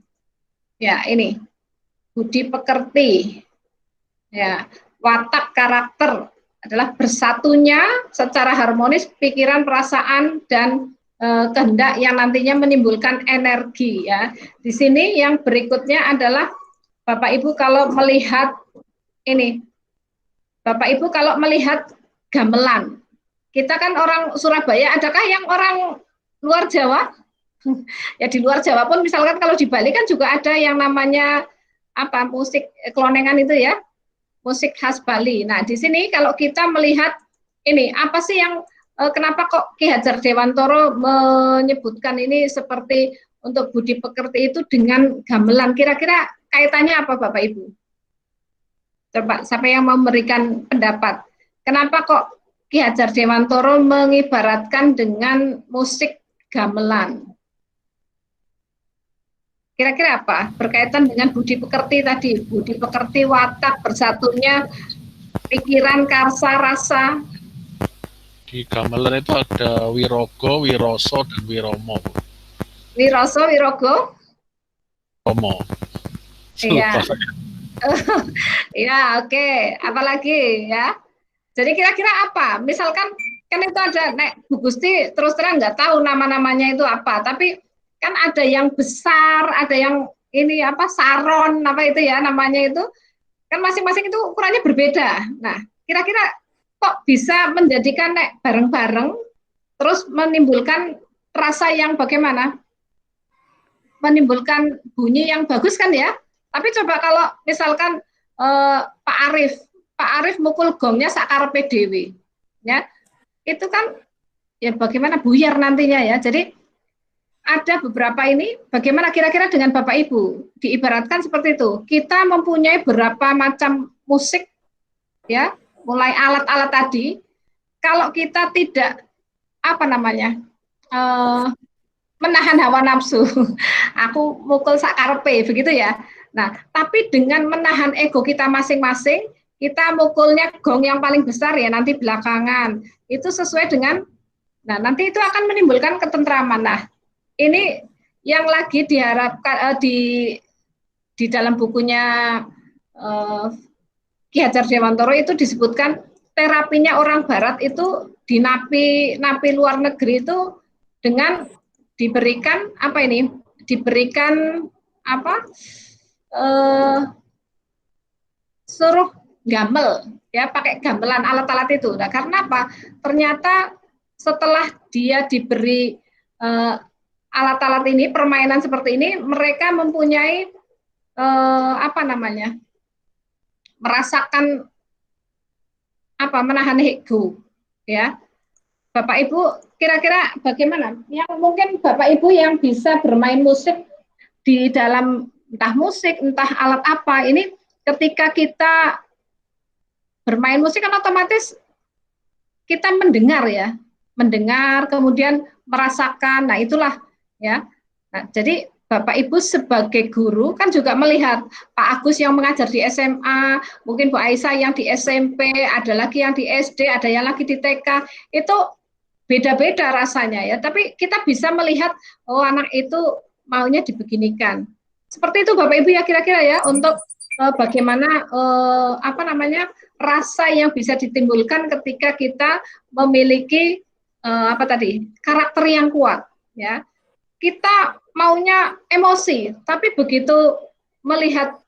Ya, ini budi pekerti. Ya, watak karakter adalah bersatunya secara harmonis pikiran, perasaan, dan kehendak yang nantinya menimbulkan energi. Ya, di sini yang berikutnya adalah Bapak Ibu kalau melihat ini, Bapak Ibu kalau melihat gamelan, kita kan orang Surabaya, adakah yang orang luar Jawa? Ya di luar Jawa pun misalkan kalau di Bali kan juga ada yang namanya apa musik kelonengan itu ya, musik khas Bali. Nah di sini kalau kita melihat ini apa sih yang kenapa kok Ki Hajar Dewantoro menyebutkan ini seperti untuk budi pekerti itu dengan gamelan? Kira-kira kaitannya apa Bapak Ibu? Coba siapa yang mau memberikan pendapat? Kenapa kok Ki Hajar Dewantoro mengibaratkan dengan musik gamelan? Kira-kira apa? Berkaitan dengan budi pekerti tadi, budi pekerti watak bersatunya pikiran, karsa, rasa. Di gamelan itu ada wirogo, wiroso, dan wiromo. Wiroso, wirogo? Romo. Iya. Iya, oke. Apalagi ya? Jadi kira-kira apa? Misalkan kan itu ada, Bu Gusti terus terang nggak tahu nama-namanya itu apa, tapi kan ada yang besar, ada yang ini apa saron, apa itu ya namanya itu, kan masing-masing itu ukurannya berbeda. Nah, kira-kira kok bisa menjadikan bareng-bareng, terus menimbulkan rasa yang bagaimana? Menimbulkan bunyi yang bagus kan ya? Tapi coba kalau misalkan Pak Arif mukul gongnya sakarepe dhewe, ya itu kan ya bagaimana buyar nantinya ya. Jadi ada beberapa ini bagaimana kira-kira dengan Bapak Ibu diibaratkan seperti itu. Kita mempunyai beberapa macam musik ya, mulai alat-alat tadi. Kalau kita tidak apa namanya menahan hawa nafsu, aku mukul sakarepe begitu ya. Nah, tapi dengan menahan ego kita masing-masing, kita mukulnya gong yang paling besar ya nanti belakangan. Itu sesuai dengan, nah nanti itu akan menimbulkan ketentraman. Nah, ini yang lagi diharapkan di dalam bukunya Ki Hajar Dewantoro itu disebutkan terapinya orang Barat itu di napi luar negeri itu dengan diberikan apa ini? Diberikan apa? Suruh gamel ya, pakai gamelan alat-alat itu. Nah, karena apa? Ternyata setelah dia diberi alat-alat ini, permainan seperti ini, mereka mempunyai apa namanya? Merasakan apa? Menahan ego ya. Bapak Ibu kira-kira bagaimana? Yang mungkin Bapak Ibu yang bisa bermain musik di dalam entah musik, entah alat apa, ini ketika kita bermain musik kan otomatis kita mendengar ya, mendengar kemudian merasakan, nah itulah ya. Nah, jadi Bapak Ibu sebagai guru kan juga melihat Pak Agus yang mengajar di SMA, mungkin Bu Aisyah yang di SMP, ada lagi yang di SD, ada yang lagi di TK, itu beda-beda rasanya ya, tapi kita bisa melihat oh anak itu maunya dibeginikan. Seperti itu Bapak Ibu ya kira-kira ya untuk bagaimana apa namanya rasa yang bisa ditimbulkan ketika kita memiliki apa tadi karakter yang kuat ya. Kita maunya emosi, tapi begitu melihat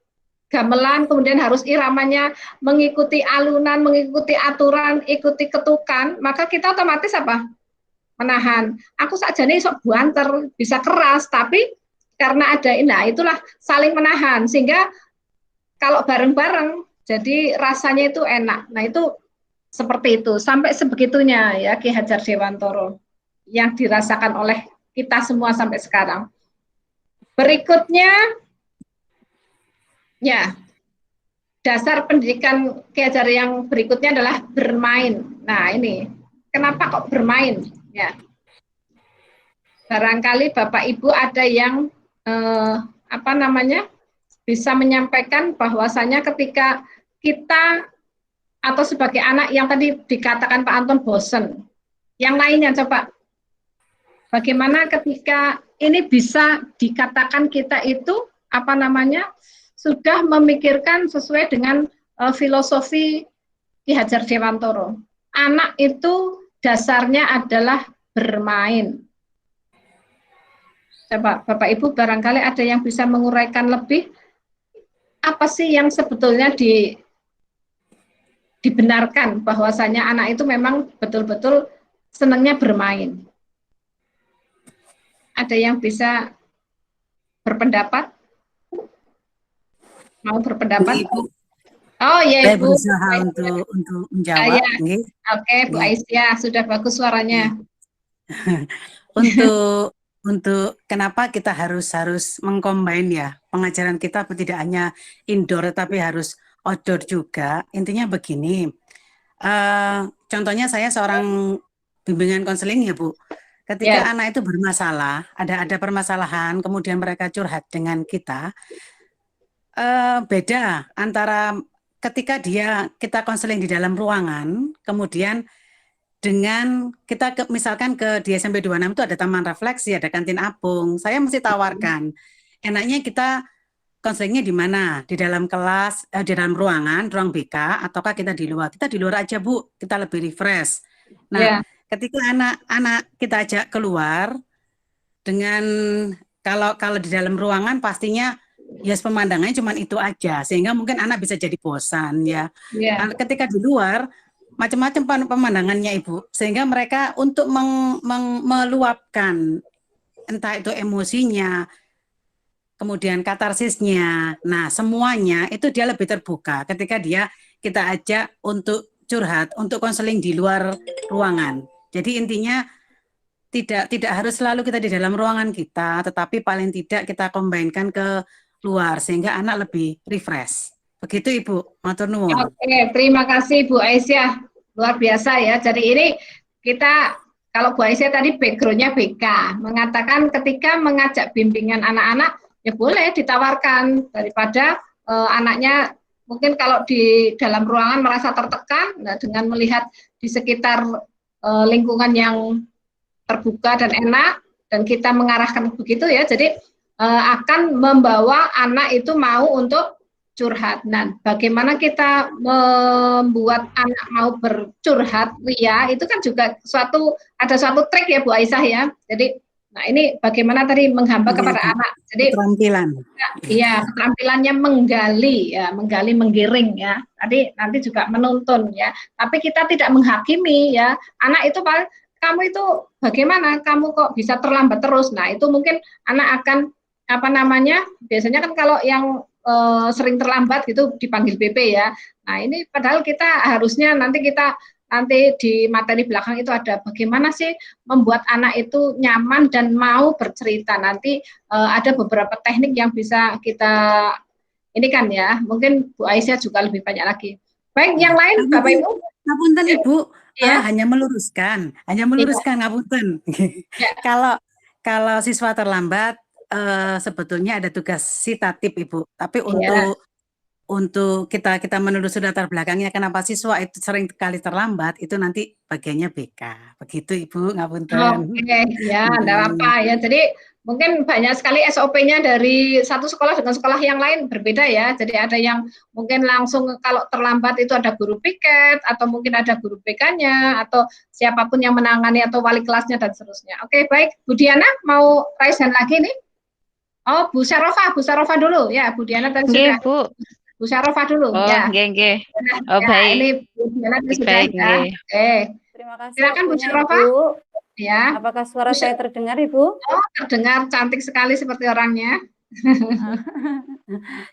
gamelan kemudian harus iramanya mengikuti alunan, mengikuti aturan, ikuti ketukan, maka kita otomatis apa? Menahan. Aku saja nih sok buanter, bisa keras, tapi karena ada nah itulah saling menahan sehingga kalau bareng-bareng jadi rasanya itu enak. Nah itu seperti itu sampai sebegitunya ya Ki Hajar Dewantoro yang dirasakan oleh kita semua sampai sekarang. Berikutnya ya dasar pendidikan Ki Hajar yang berikutnya adalah bermain. Nah ini kenapa kok bermain ya? Barangkali Bapak Ibu ada yang apa namanya, bisa menyampaikan bahwasanya ketika kita atau sebagai anak yang tadi dikatakan Pak Anton bosen, yang lainnya coba bagaimana ketika ini bisa dikatakan kita itu apa namanya sudah memikirkan sesuai dengan filosofi Ki Hajar Dewantoro. Anak itu dasarnya adalah bermain. Coba Bapak Ibu barangkali ada yang bisa menguraikan lebih apa sih yang sebetulnya dibenarkan bahwasanya anak itu memang betul-betul senangnya bermain. Ada yang bisa berpendapat? Mau berpendapat? Ibu. Oh ya Saya Ibu. berusaha untuk menjawab. Ya. Oke, Bu Aisyah, sudah bagus suaranya. Untuk kenapa kita harus mengcombine ya pengajaran kita tidak hanya indoor tapi harus outdoor juga. Intinya begini, contohnya saya seorang bimbingan konseling ya Bu. Ketika anak itu bermasalah, ada permasalahan, kemudian mereka curhat dengan kita, beda antara ketika kita konseling di dalam ruangan, kemudian dengan kita misalkan di SMP 26 itu ada taman refleksi, ada kantin apung. Saya mesti tawarkan, enaknya kita konselingnya di mana? Di dalam kelas, di dalam ruangan, ruang BK, ataukah kita di luar? Kita di luar aja Bu, kita lebih refresh. Nah, ketika anak-anak kita ajak keluar, dengan kalau di dalam ruangan pastinya ya pemandangannya cuma itu aja, sehingga mungkin anak bisa jadi bosan ya. Ketika di luar, macam-macam pemandangannya Ibu, sehingga mereka untuk meluapkan entah itu emosinya, kemudian katarsisnya, nah semuanya itu dia lebih terbuka ketika kita ajak untuk curhat, untuk konseling di luar ruangan. Jadi intinya tidak harus selalu kita di dalam ruangan kita, tetapi paling tidak kita combine-kan ke luar sehingga anak lebih refresh. Begitu Ibu, matur nuwun. Oke, terima kasih Bu Aisyah, luar biasa ya. Jadi ini kita, kalau Bu Aisyah tadi background-nya BK, mengatakan ketika mengajak bimbingan anak-anak, ya boleh ditawarkan daripada anaknya mungkin kalau di dalam ruangan merasa tertekan, nah dengan melihat di sekitar lingkungan yang terbuka dan enak, dan kita mengarahkan begitu ya, jadi akan membawa anak itu mau untuk curhat. Nah, bagaimana kita membuat anak mau bercurhat, ya itu kan juga ada suatu trik ya Bu Aisyah ya. Jadi, nah ini bagaimana tadi menghamba kepada anak. Jadi keterampilan. Iya, keterampilannya menggali, menggiring ya. Tadi nanti juga menuntun ya. Tapi kita tidak menghakimi ya. Anak itu paling kamu itu bagaimana? Kamu kok bisa terlambat terus? Nah, itu mungkin anak akan biasanya kan kalau yang sering terlambat gitu dipanggil BP ya. Nah, ini padahal kita harusnya nanti di materi belakang itu ada bagaimana sih membuat anak itu nyaman dan mau bercerita. Nanti ada beberapa teknik yang bisa kita ini kan ya. Mungkin Bu Aisyah juga lebih banyak lagi. Baik, yang lain Bapak Ibu. Ngapunten Ibu, hanya meluruskan ngapunten. Kalau siswa terlambat sebetulnya ada tugas sitatif Ibu, tapi untuk kita menelusuri latar belakangnya kenapa siswa itu sering kali terlambat itu nanti bagiannya BK. Begitu Ibu, ngapunten. Oke, ya enggak apa ya. Jadi mungkin banyak sekali SOP-nya dari satu sekolah dengan sekolah yang lain berbeda ya. Jadi ada yang mungkin langsung kalau terlambat itu ada guru piket atau mungkin ada guru BK-nya atau siapapun yang menangani atau wali kelasnya dan seterusnya. Oke, baik. Bu Diana mau raise hand lagi nih? Oh, Bu Sarofa dulu ya. Bu Diana tadi sudah. Bu. Bu Sarofa dulu ya. Nggih. Oh, ya, baik. Ini Bu Diana sudah ya. Oke. Terima kasih. Silakan Bu Sarofa. Ya. Apakah suara saya terdengar Ibu? Oh, terdengar, cantik sekali seperti orangnya.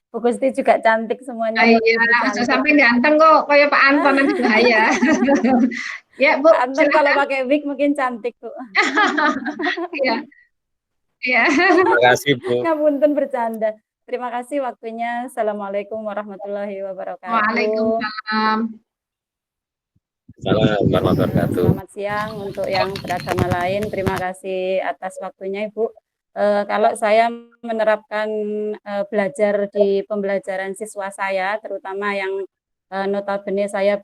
Bu Gusti juga cantik semuanya. Iya, sampai ganteng kok kayak Pak Anton nanti bahaya. Ya, Bu. Anton kalau pakai wig mungkin cantik, Bu. Iya. Iya. Terima kasih, Bu. Ngapunten bercanda. Terima kasih waktunya. Assalamualaikum warahmatullahi wabarakatuh. Waalaikumsalam. Assalamualaikum warahmatullahi wabarakatuh. Selamat siang untuk yang beragama lain. Terima kasih atas waktunya Ibu. Kalau saya menerapkan belajar di pembelajaran siswa saya, terutama yang notabene saya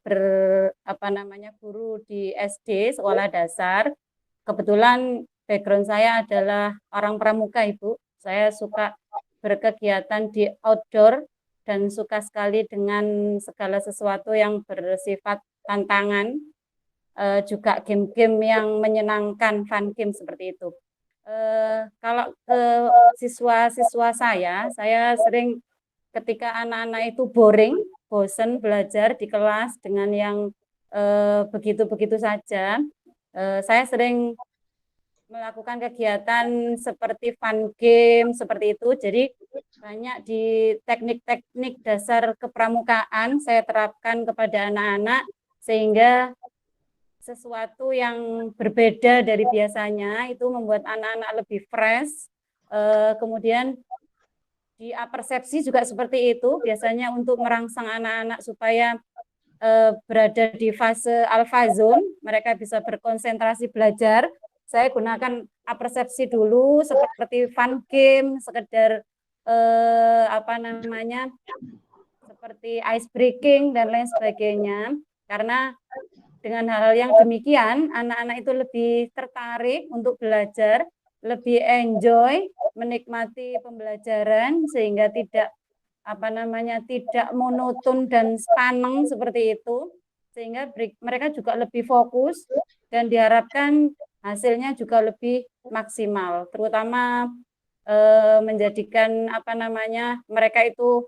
guru di SD, sekolah dasar. Kebetulan background saya adalah orang pramuka, Ibu. Saya suka berkegiatan di outdoor dan suka sekali dengan segala sesuatu yang bersifat tantangan, juga game-game yang menyenangkan, fun game seperti itu. Kalau ke siswa-siswa saya sering ketika anak-anak itu bosen belajar di kelas dengan yang begitu-begitu saja, saya sering melakukan kegiatan seperti fun game seperti itu. Jadi banyak di teknik-teknik dasar kepramukaan saya terapkan kepada anak-anak sehingga sesuatu yang berbeda dari biasanya itu membuat anak-anak lebih fresh. Kemudian di persepsi juga seperti itu, biasanya untuk merangsang anak-anak supaya berada di fase alpha zone, mereka bisa berkonsentrasi belajar. Saya gunakan persepsi dulu seperti fun game, sekedar seperti ice breaking dan lain sebagainya. Karena dengan hal-hal yang demikian, anak-anak itu lebih tertarik untuk belajar, lebih enjoy, menikmati pembelajaran sehingga tidak tidak monoton dan spaneng seperti itu, sehingga mereka juga lebih fokus dan diharapkan hasilnya juga lebih maksimal, terutama menjadikan mereka itu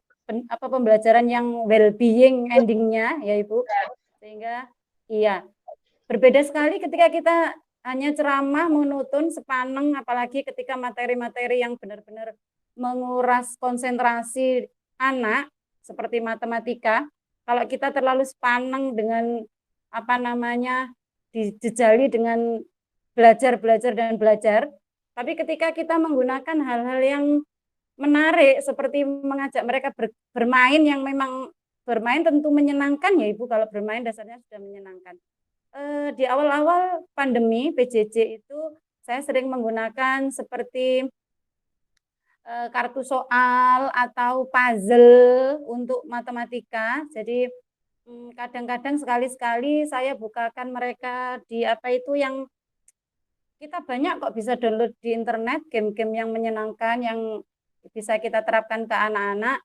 pembelajaran yang well-being endingnya ya Ibu, sehingga iya, berbeda sekali ketika kita hanya ceramah monoton, sepaneng, apalagi ketika materi-materi yang benar-benar menguras konsentrasi anak, seperti matematika. Kalau kita terlalu sepaneng dengan dijejali dengan belajar, tapi ketika kita menggunakan hal-hal yang menarik, seperti mengajak mereka bermain yang memang bermain tentu menyenangkan ya Ibu, kalau bermain dasarnya sudah menyenangkan. Di awal-awal pandemi PJJ itu saya sering menggunakan seperti kartu soal atau puzzle untuk matematika. Jadi kadang-kadang sekali-sekali saya bukakan mereka di yang kita banyak kok bisa download di internet, game-game yang menyenangkan yang bisa kita terapkan ke anak-anak.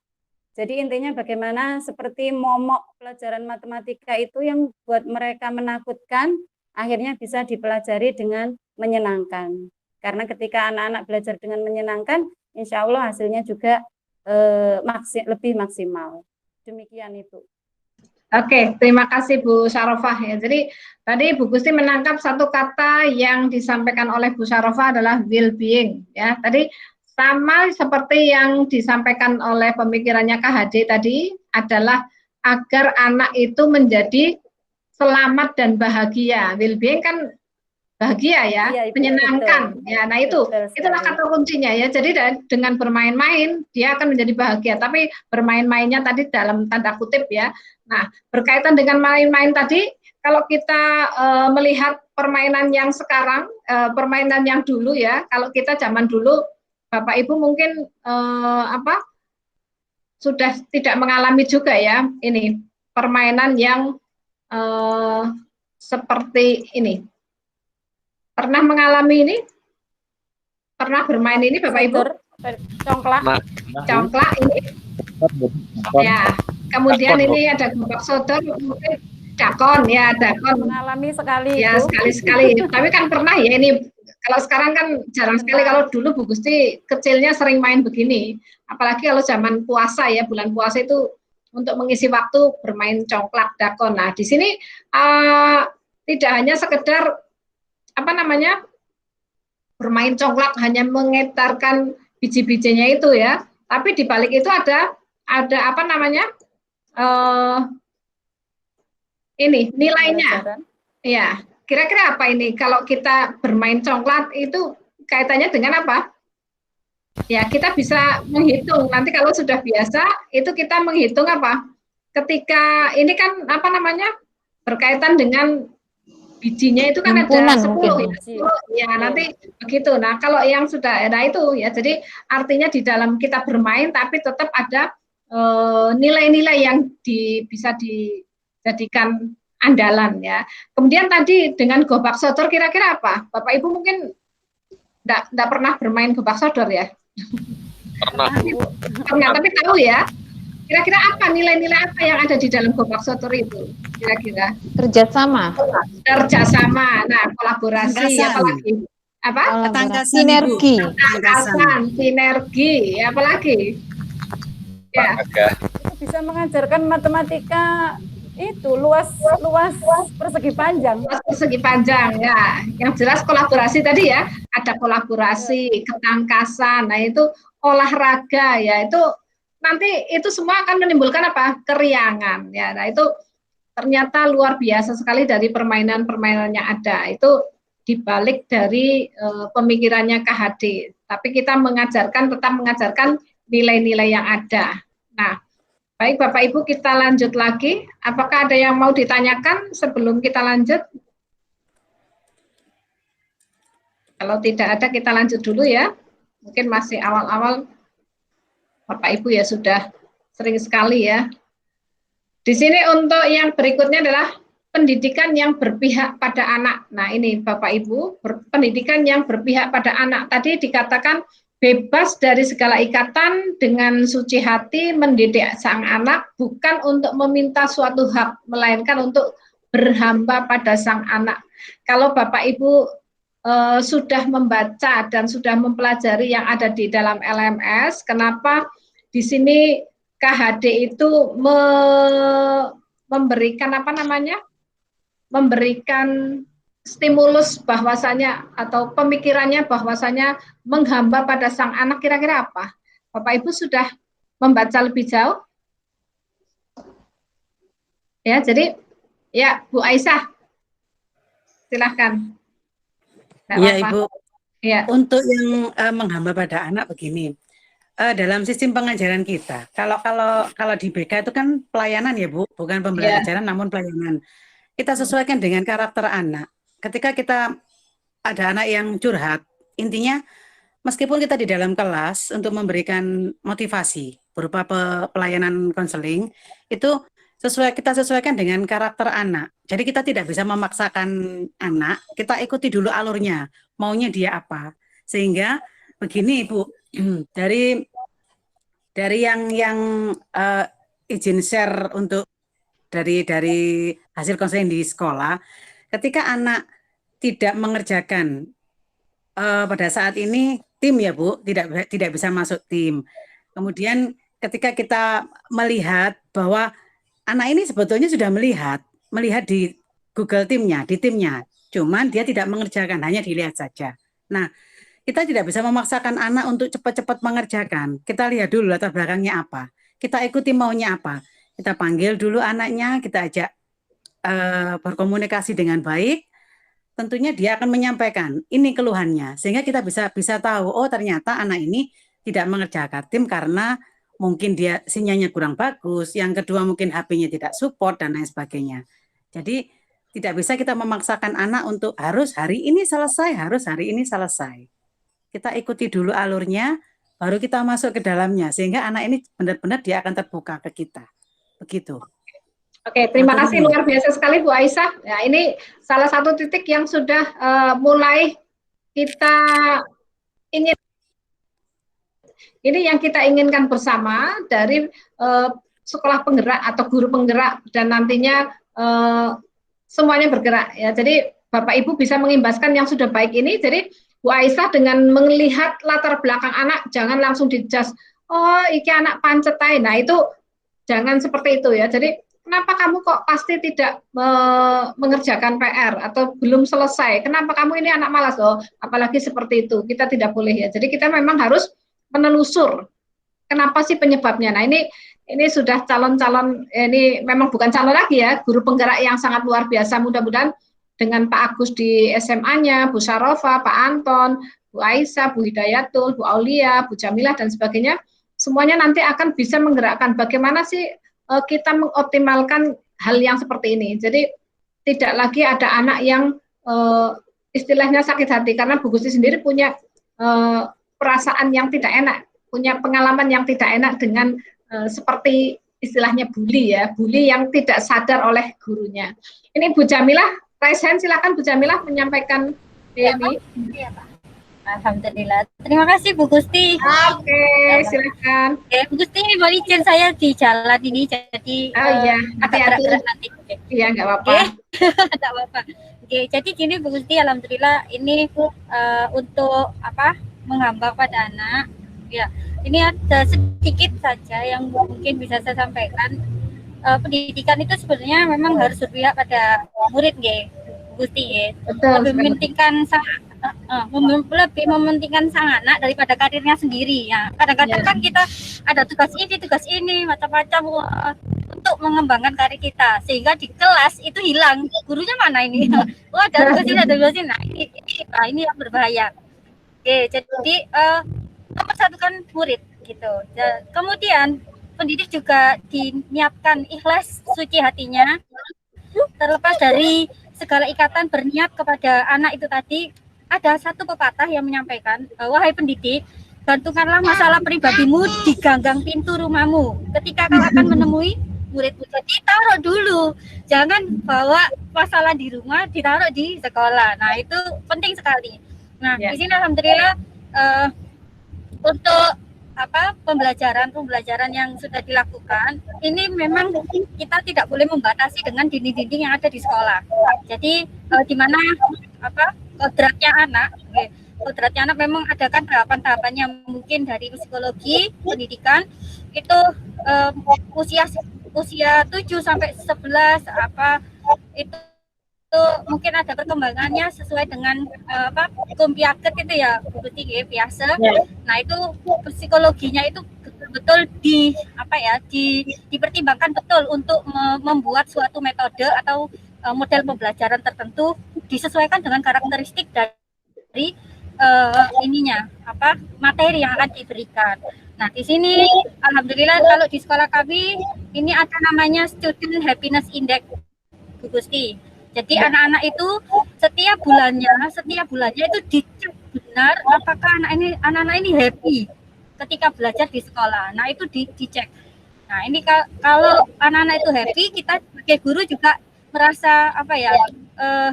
Jadi intinya bagaimana seperti momok pelajaran matematika itu yang buat mereka menakutkan, akhirnya bisa dipelajari dengan menyenangkan. Karena ketika anak-anak belajar dengan menyenangkan, insya Allah hasilnya juga lebih maksimal. Demikian itu. Oke, terima kasih Bu Syarofah ya. Jadi tadi Bu Gusti menangkap satu kata yang disampaikan oleh Bu Syarofah adalah well-being ya. Tadi sama seperti yang disampaikan oleh pemikirannya KHD tadi adalah agar anak itu menjadi selamat dan bahagia. Well-being kan bahagia ya, iya, menyenangkan betul. Ya. Nah itulah kata kuncinya ya. Jadi dengan bermain-main dia akan menjadi bahagia. Tapi bermain-mainnya tadi dalam tanda kutip ya. Nah berkaitan dengan main-main tadi, kalau kita melihat permainan yang sekarang, permainan yang dulu ya. Kalau kita zaman dulu Bapak Ibu mungkin sudah tidak mengalami juga ya ini permainan yang seperti ini. Pernah mengalami ini? Pernah bermain ini Bapak Ibu? Congklak. Congklak ini. Ya. Kemudian ini ada gobak sodor, mungkin dakon ya, dakon. Mengalami sekali. Ya, sekali-sekali. Tapi kan pernah ya ini. Kalau sekarang kan jarang sekali, kalau dulu Bu Gusti kecilnya sering main begini. Apalagi kalau zaman puasa ya, bulan puasa itu untuk mengisi waktu bermain congklak, dakon. Nah, di sini tidak hanya sekedar bermain congklak hanya mengetarkan biji-bijinya itu ya, tapi di balik itu ada ini nilainya. Ya. Kira-kira apa ini kalau kita bermain congklak itu kaitannya dengan apa? Ya kita bisa menghitung, nanti kalau sudah biasa itu kita menghitung apa? Ketika ini kan berkaitan dengan bijinya itu kan Himpunan ada 10 mungkin. ya nanti begitu. Nah kalau yang sudah ada itu ya, jadi artinya di dalam kita bermain tapi tetap ada nilai-nilai yang bisa dijadikan andalan ya. Kemudian tadi dengan gobak sodor kira-kira apa? Bapak Ibu mungkin enggak pernah bermain gobak sodor ya? Pernah, tapi tahu ya. Kira-kira apa nilai-nilai apa yang ada di dalam gobak sodor itu? Kira-kira Kerjasama. Nah, kolaborasi, apalagi apa? Sinergi. Sinergi, apalagi? Ya. Itu bisa mengajarkan matematika itu luas persegi panjang. Persegi panjang ya. Yang jelas kolaborasi tadi ya, ada kolaborasi, ketangkasan. Nah, itu olahraga ya, itu nanti itu semua akan menimbulkan apa? Keriangan ya. Nah, itu ternyata luar biasa sekali dari permainan-permainan yang ada. Itu dibalik dari pemikirannya KHD. Tapi kita tetap mengajarkan nilai-nilai yang ada. Nah, baik Bapak Ibu, kita lanjut lagi. Apakah ada yang mau ditanyakan sebelum kita lanjut? Kalau tidak ada, kita lanjut dulu ya. Mungkin masih awal-awal. Bapak Ibu ya sudah sering sekali ya. Di sini untuk yang berikutnya adalah pendidikan yang berpihak pada anak. Nah ini Bapak Ibu, pendidikan yang berpihak pada anak. Tadi dikatakan bebas dari segala ikatan dengan suci hati mendidik sang anak, bukan untuk meminta suatu hak, melainkan untuk berhamba pada sang anak. Kalau Bapak Ibu sudah membaca dan sudah mempelajari yang ada di dalam LMS, kenapa di sini KHD itu memberikan memberikan stimulus bahwasanya atau pemikirannya bahwasanya menghamba pada sang anak, kira-kira apa? Bapak Ibu sudah membaca lebih jauh? Ya, jadi ya Bu Aisyah, silahkan. Iya Ibu. Ya. Untuk yang menghamba pada anak begini, dalam sistem pengajaran kita, kalau di BK itu kan pelayanan ya Bu, bukan pembelajaran namun pelayanan. Kita sesuaikan dengan karakter anak. Ketika kita ada anak yang curhat, intinya meskipun kita di dalam kelas untuk memberikan motivasi berupa pelayanan konseling, itu kita sesuaikan dengan karakter anak. Jadi kita tidak bisa memaksakan anak, kita ikuti dulu alurnya, maunya dia apa. Sehingga begini Ibu, dari yang izin share untuk dari hasil konseling di sekolah, ketika anak tidak mengerjakan pada saat ini tim ya Bu, tidak bisa masuk tim. Kemudian ketika kita melihat bahwa anak ini sebetulnya sudah melihat di Google timnya, di timnya, cuman dia tidak mengerjakan, hanya dilihat saja. Nah, kita tidak bisa memaksakan anak untuk cepat-cepat mengerjakan. Kita lihat dulu latar belakangnya apa. Kita ikuti maunya apa. Kita panggil dulu anaknya, kita ajak berkomunikasi dengan baik. Tentunya dia akan menyampaikan ini keluhannya, sehingga kita bisa tahu, oh ternyata anak ini tidak mengerjakan tim karena mungkin dia sinyalnya kurang bagus, yang kedua mungkin HP-nya tidak support dan lain sebagainya. Jadi tidak bisa kita memaksakan anak untuk harus hari ini selesai. Kita ikuti dulu alurnya, baru kita masuk ke dalamnya, sehingga anak ini benar-benar dia akan terbuka ke kita. Begitu. Oke, terima kasih luar biasa sekali Bu Aisyah. Ya, ini salah satu titik yang sudah mulai kita ingin. Ini yang kita inginkan bersama dari sekolah penggerak atau guru penggerak dan nantinya semuanya bergerak ya. Jadi Bapak Ibu bisa mengimbaskan yang sudah baik ini. Jadi Bu Aisyah dengan melihat latar belakang anak, jangan langsung dijudge, oh iki anak pancet ae. Nah itu jangan seperti itu ya. Jadi kenapa kamu kok pasti tidak mengerjakan PR atau belum selesai? Kenapa kamu ini anak malas? Oh, apalagi seperti itu. Kita tidak boleh ya. Jadi kita memang harus menelusur kenapa sih penyebabnya. Nah ini sudah calon-calon, ini memang bukan calon lagi ya, guru penggerak yang sangat luar biasa. Mudah-mudahan dengan Pak Agus di SMA-nya, Bu Sarofa, Pak Anton, Bu Aisyah, Bu Hidayatul, Bu Aulia, Bu Jamilah dan sebagainya, semuanya nanti akan bisa menggerakkan bagaimana sih kita mengoptimalkan hal yang seperti ini. Jadi tidak lagi ada anak yang istilahnya sakit hati, karena Bu Gusti sendiri punya perasaan yang tidak enak, punya pengalaman yang tidak enak dengan seperti istilahnya bully ya, bully yang tidak sadar oleh gurunya. Ini Bu Jamilah, raise hand, silakan Bu Jamilah menyampaikan ini. Iya, Pak. Alhamdulillah. Terima kasih Bu Gusti. Oke, silakan. Oke, Bu Gusti, mohon izin saya di jalan ini, jadi iya, agak gerak-gerak nanti. Iya, nggak apa-apa. Nggak apa-apa. Oke, jadi gini Bu Gusti, alhamdulillah ini untuk menghamba pada anak. Ya, ini ada sedikit saja yang mungkin bisa saya sampaikan. Pendidikan itu sebenarnya memang harus berpihak pada murid, Bu Gusti, ya. Lebih mementingkan lebih mementingkan sang anak daripada karirnya sendiri ya. Kadang-kadang kan kita ada tugas ini macam-macam untuk mengembangkan karir kita, sehingga di kelas itu hilang gurunya mana ini. Oh, ada tugas ini, nah ini yang berbahaya. Oke, jadi nomor satu kan murid gitu. Kemudian pendidik juga diniatkan ikhlas suci hatinya, terlepas dari segala ikatan berniat kepada anak itu tadi. Ada satu pepatah yang menyampaikan, wahai pendidik, gantungkanlah masalah pribadimu di ganggang pintu rumahmu. Ketika kau akan menemui muridmu, jadi taruh dulu, jangan bawa masalah di rumah ditaruh di sekolah. Nah, itu penting sekali. Nah, di sini alhamdulillah untuk pembelajaran yang sudah dilakukan ini memang kita tidak boleh membatasi dengan dinding-dinding yang ada di sekolah. Jadi di mana kodratnya anak memang ada kan tahapan-tahapan yang mungkin dari psikologi pendidikan itu usia 7 sampai 11 itu mungkin ada perkembangannya sesuai dengan kumpiaket itu ya Bu Gusti biasa. Nah, itu psikologinya itu betul dipertimbangkan betul untuk membuat suatu metode atau model pembelajaran tertentu disesuaikan dengan karakteristik dari materi yang akan diberikan. Nah, di sini alhamdulillah kalau di sekolah kami ini ada namanya Student Happiness Index Bu Gusti. Jadi anak-anak itu setiap bulannya itu dicek benar apakah anak-anak ini happy ketika belajar di sekolah. Nah, itu dicek. Nah, ini kalau anak-anak itu happy, kita sebagai guru juga merasa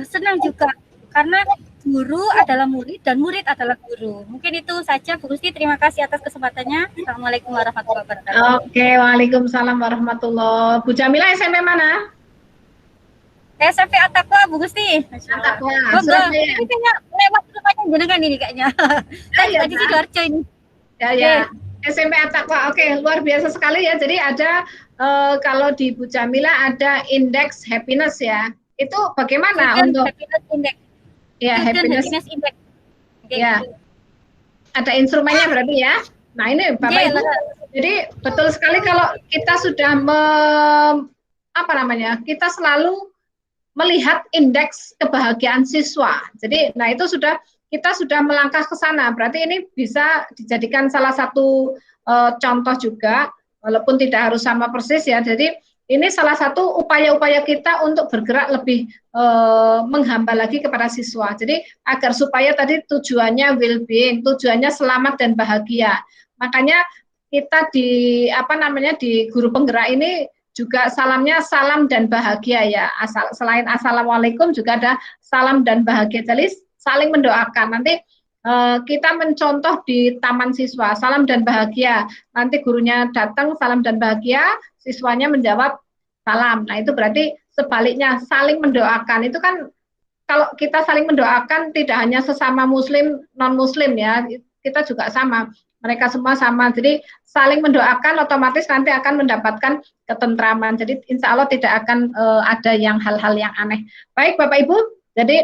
senang juga, karena guru adalah murid dan murid adalah guru. Mungkin itu saja Bu Gusti, terima kasih atas kesempatannya. Assalamualaikum warahmatullahi wabarakatuh. Oke, waalaikumsalam warahmatullahi. Bu Jamilah SMP mana? SMP At-Taqwa Bu Gusti. At-Taqwa. Ini kayaknya lewat rumahnya jenengan ini kayaknya. Saya di Sidoarjo ini. Ya. SMP At-Taqwa. Oke, luar biasa sekali ya. Jadi ada kalau di Bu Jamilah ada indeks happiness ya. Itu bagaimana untuk happiness index? Ya, happiness index. Ya. Ada instrumennya berarti ya. Nah, ini Bapak Ibu. Jadi betul sekali kalau kita sudah kita selalu melihat indeks kebahagiaan siswa. Jadi, nah itu kita sudah melangkah ke sana. Berarti ini bisa dijadikan salah satu contoh juga, walaupun tidak harus sama persis ya. Jadi ini salah satu upaya-upaya kita untuk bergerak lebih menghamba lagi kepada siswa. Jadi agar supaya tadi tujuannya well-being, tujuannya selamat dan bahagia. Makanya kita di guru penggerak ini juga salamnya salam dan bahagia ya. Selain assalamualaikum juga ada salam dan bahagia. Jadi saling mendoakan. Nanti kita mencontoh di taman siswa, salam dan bahagia. Nanti gurunya datang salam dan bahagia, siswanya menjawab salam. Nah, itu berarti sebaliknya saling mendoakan. Itu kan kalau kita saling mendoakan tidak hanya sesama muslim, non-muslim ya. Kita juga sama. Mereka semua sama. Jadi saling mendoakan otomatis nanti akan mendapatkan ketentraman. Jadi insya Allah tidak akan ada hal-hal yang aneh. Baik Bapak Ibu, jadi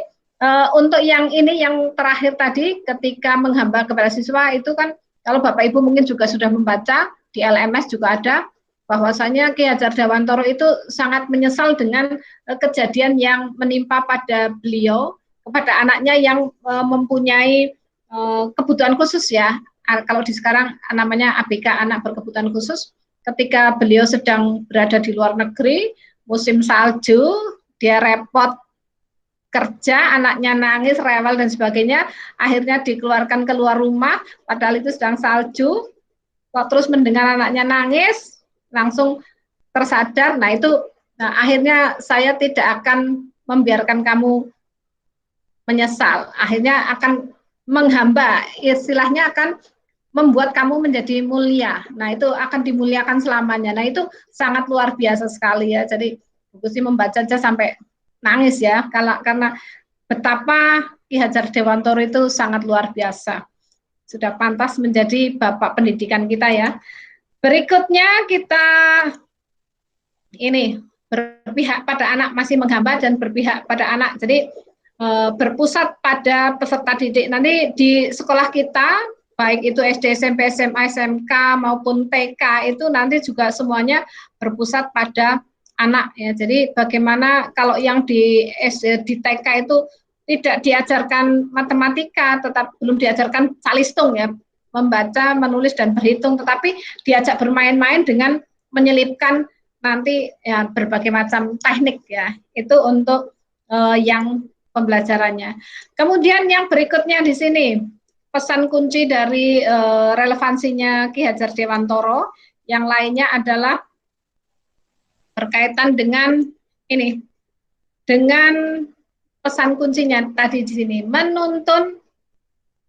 untuk yang ini yang terakhir tadi ketika menghamba kepada siswa itu kan kalau Bapak Ibu mungkin juga sudah membaca di LMS juga ada bahwasanya Ki Hajar Dewantoro itu sangat menyesal dengan kejadian yang menimpa pada beliau kepada anaknya yang mempunyai kebutuhan khusus ya. Kalau di sekarang namanya ABK, anak berkebutuhan khusus, ketika beliau sedang berada di luar negeri, musim salju, dia repot kerja, anaknya nangis, rewel dan sebagainya, akhirnya dikeluarkan keluar rumah, padahal itu sedang salju, kok terus mendengar anaknya nangis, langsung tersadar. Nah itu, akhirnya saya tidak akan membiarkan kamu menyesal, akhirnya akan menghamba, istilahnya akan membuat kamu menjadi mulia. Nah itu akan dimuliakan selamanya. Nah itu sangat luar biasa sekali ya. Jadi Bu Gusti membaca aja sampai nangis ya, karena betapa Ki Hajar Dewantoro itu sangat luar biasa. Sudah pantas menjadi bapak pendidikan kita ya. Berikutnya kita ini berpihak pada anak, masih menghamba dan berpihak pada anak. Jadi berpusat pada peserta didik. Nanti di sekolah kita, baik itu SD, SMP, SMA, SMK maupun TK, itu nanti juga semuanya berpusat pada anak ya. Jadi bagaimana kalau yang di SD, di TK itu tidak diajarkan matematika, tetap belum diajarkan calistung ya, membaca, menulis dan berhitung, tetapi diajak bermain-main dengan menyelipkan nanti ya berbagai macam teknik ya. Itu untuk yang pembelajarannya. Kemudian yang berikutnya di sini pesan kunci dari relevansinya Ki Hajar Dewantoro, yang lainnya adalah berkaitan dengan ini, dengan pesan kuncinya tadi di sini, menuntun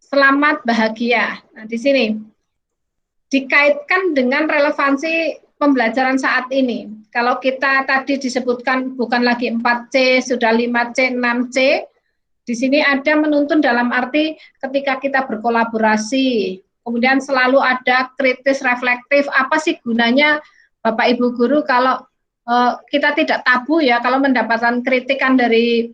selamat bahagia. Nah, di sini dikaitkan dengan relevansi pembelajaran saat ini. Kalau kita tadi disebutkan bukan lagi 4C, sudah 5C, 6C, di sini ada menuntun dalam arti ketika kita berkolaborasi, kemudian selalu ada kritis reflektif. Apa sih gunanya Bapak Ibu guru kalau kita tidak tabu ya kalau mendapatkan kritikan dari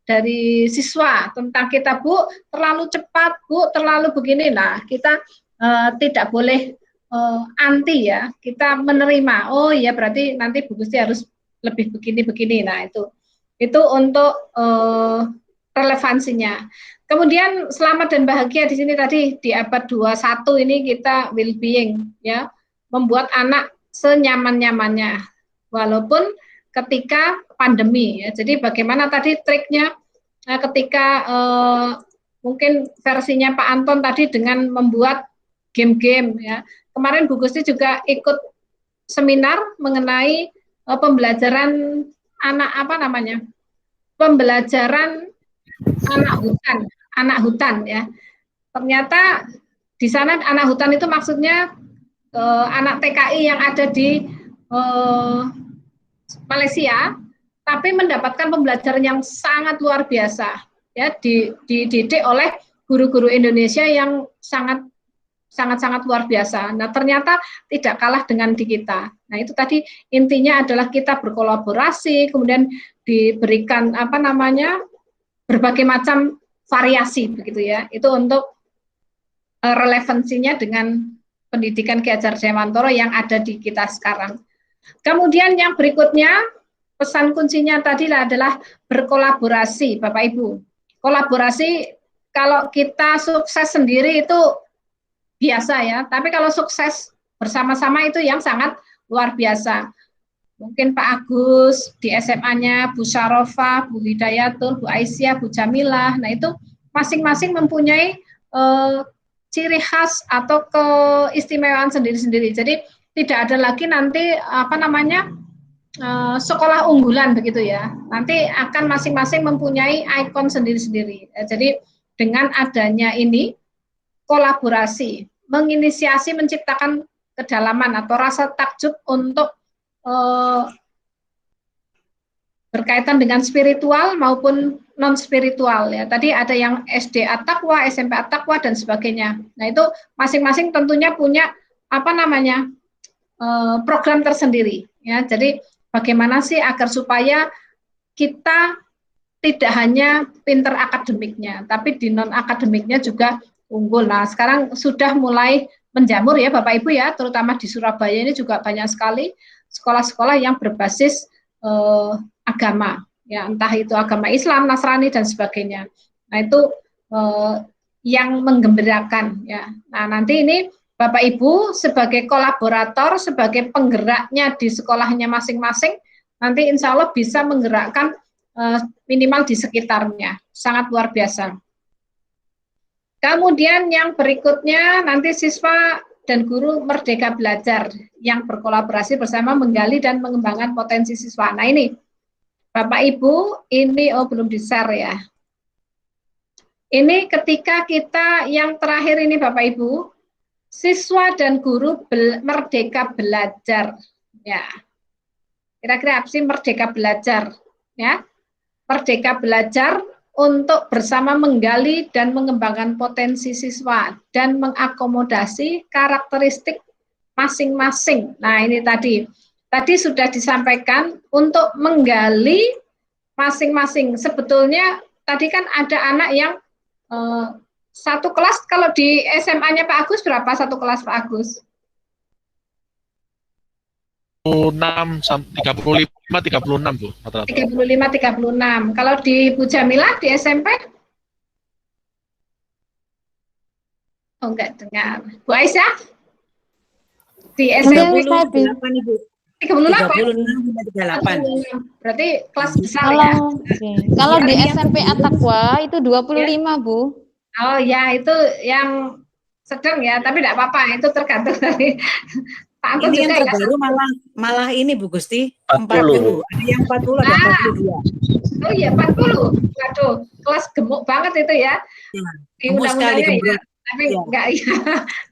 dari siswa tentang kita, Bu, terlalu cepat, Bu, terlalu begini. Nah, kita tidak boleh anti ya, kita menerima. Oh ya, berarti nanti Bu Gusti harus lebih begini-begini. Nah, itu untuk relevansinya. Kemudian selamat dan bahagia di sini tadi di abad 21 ini kita well-being ya, membuat anak senyaman-nyamannya walaupun ketika pandemi ya. Jadi bagaimana tadi triknya ketika mungkin versinya Pak Anton tadi dengan membuat game-game ya. Kemarin Bu Gusti juga ikut seminar mengenai pembelajaran pembelajaran anak hutan ya. Ternyata di sana anak hutan itu maksudnya anak TKI yang ada di Malaysia, tapi mendapatkan pembelajaran yang sangat luar biasa ya, dididik oleh guru-guru Indonesia yang sangat luar biasa. Nah, ternyata tidak kalah dengan di kita. Nah, itu tadi intinya adalah kita berkolaborasi, kemudian diberikan berbagai macam variasi begitu ya. Itu untuk relevansinya dengan pendidikan Ki Hajar Dewantoro yang ada di kita sekarang. Kemudian yang berikutnya, pesan kuncinya tadi adalah berkolaborasi, Bapak Ibu. Kolaborasi, kalau kita sukses sendiri itu biasa ya, tapi kalau sukses bersama-sama itu yang sangat luar biasa. Mungkin Pak Agus di SMA-nya, Bu Syarofah, Bu Hidayatul, Bu Aisyah, Bu Jamilah, nah itu masing-masing mempunyai ciri khas atau keistimewaan sendiri-sendiri. Jadi tidak ada lagi nanti sekolah unggulan begitu ya. Nanti akan masing-masing mempunyai ikon sendiri-sendiri. Jadi dengan adanya ini kolaborasi, menginisiasi menciptakan kedalaman atau rasa takjub untuk berkaitan dengan spiritual maupun non spiritual ya. Tadi ada yang SD At-Taqwa, SMP At-Taqwa dan sebagainya. Nah, itu masing-masing tentunya punya program tersendiri ya. Jadi bagaimana sih agar supaya kita tidak hanya pinter akademiknya, tapi di non akademiknya juga unggul. Nah, sekarang sudah mulai menjamur ya Bapak Ibu ya, terutama di Surabaya ini juga banyak sekali sekolah-sekolah yang berbasis agama ya, entah itu agama Islam, Nasrani dan sebagainya. Nah, itu yang menggembirakan ya. Nah, nanti ini Bapak Ibu sebagai kolaborator, sebagai penggeraknya di sekolahnya masing-masing, nanti insya Allah bisa menggerakkan minimal di sekitarnya. Sangat luar biasa. Kemudian yang berikutnya nanti siswa dan guru merdeka belajar yang berkolaborasi bersama menggali dan mengembangkan potensi siswa. Nah ini Bapak Ibu, ini belum di-share ya. Ini ketika kita yang terakhir ini Bapak Ibu, siswa dan guru merdeka belajar. Ya. Kira-kira apa sih merdeka belajar? Ya. Merdeka belajar untuk bersama menggali dan mengembangkan potensi siswa dan mengakomodasi karakteristik masing-masing. Nah, ini tadi sudah disampaikan untuk menggali masing-masing. Sebetulnya tadi kan ada anak yang satu kelas, kalau di SMA-nya Pak Agus berapa satu kelas Pak Agus? 36 Bu rata-rata. 35-36. Kalau di Bu Jamila di SMP? Oh enggak dengar. Bu Aisyah? Di SMP 38 Ibu. 38. Berarti kelas besar ya. Kalau di SMP At-Taqwa itu 25, Bu. Oh ya, itu yang sedang ya, tapi tidak apa-apa, itu tergantung dari Pak Anton Ini yang juga terbaru ya. malah ini Bu Gusti 40. Ada yang 40, ada 42. Oh iya 40. Waduh, kelas gemuk banget itu ya. Di gemuk sekali, undang-undangnya ya. gemuk. Tapi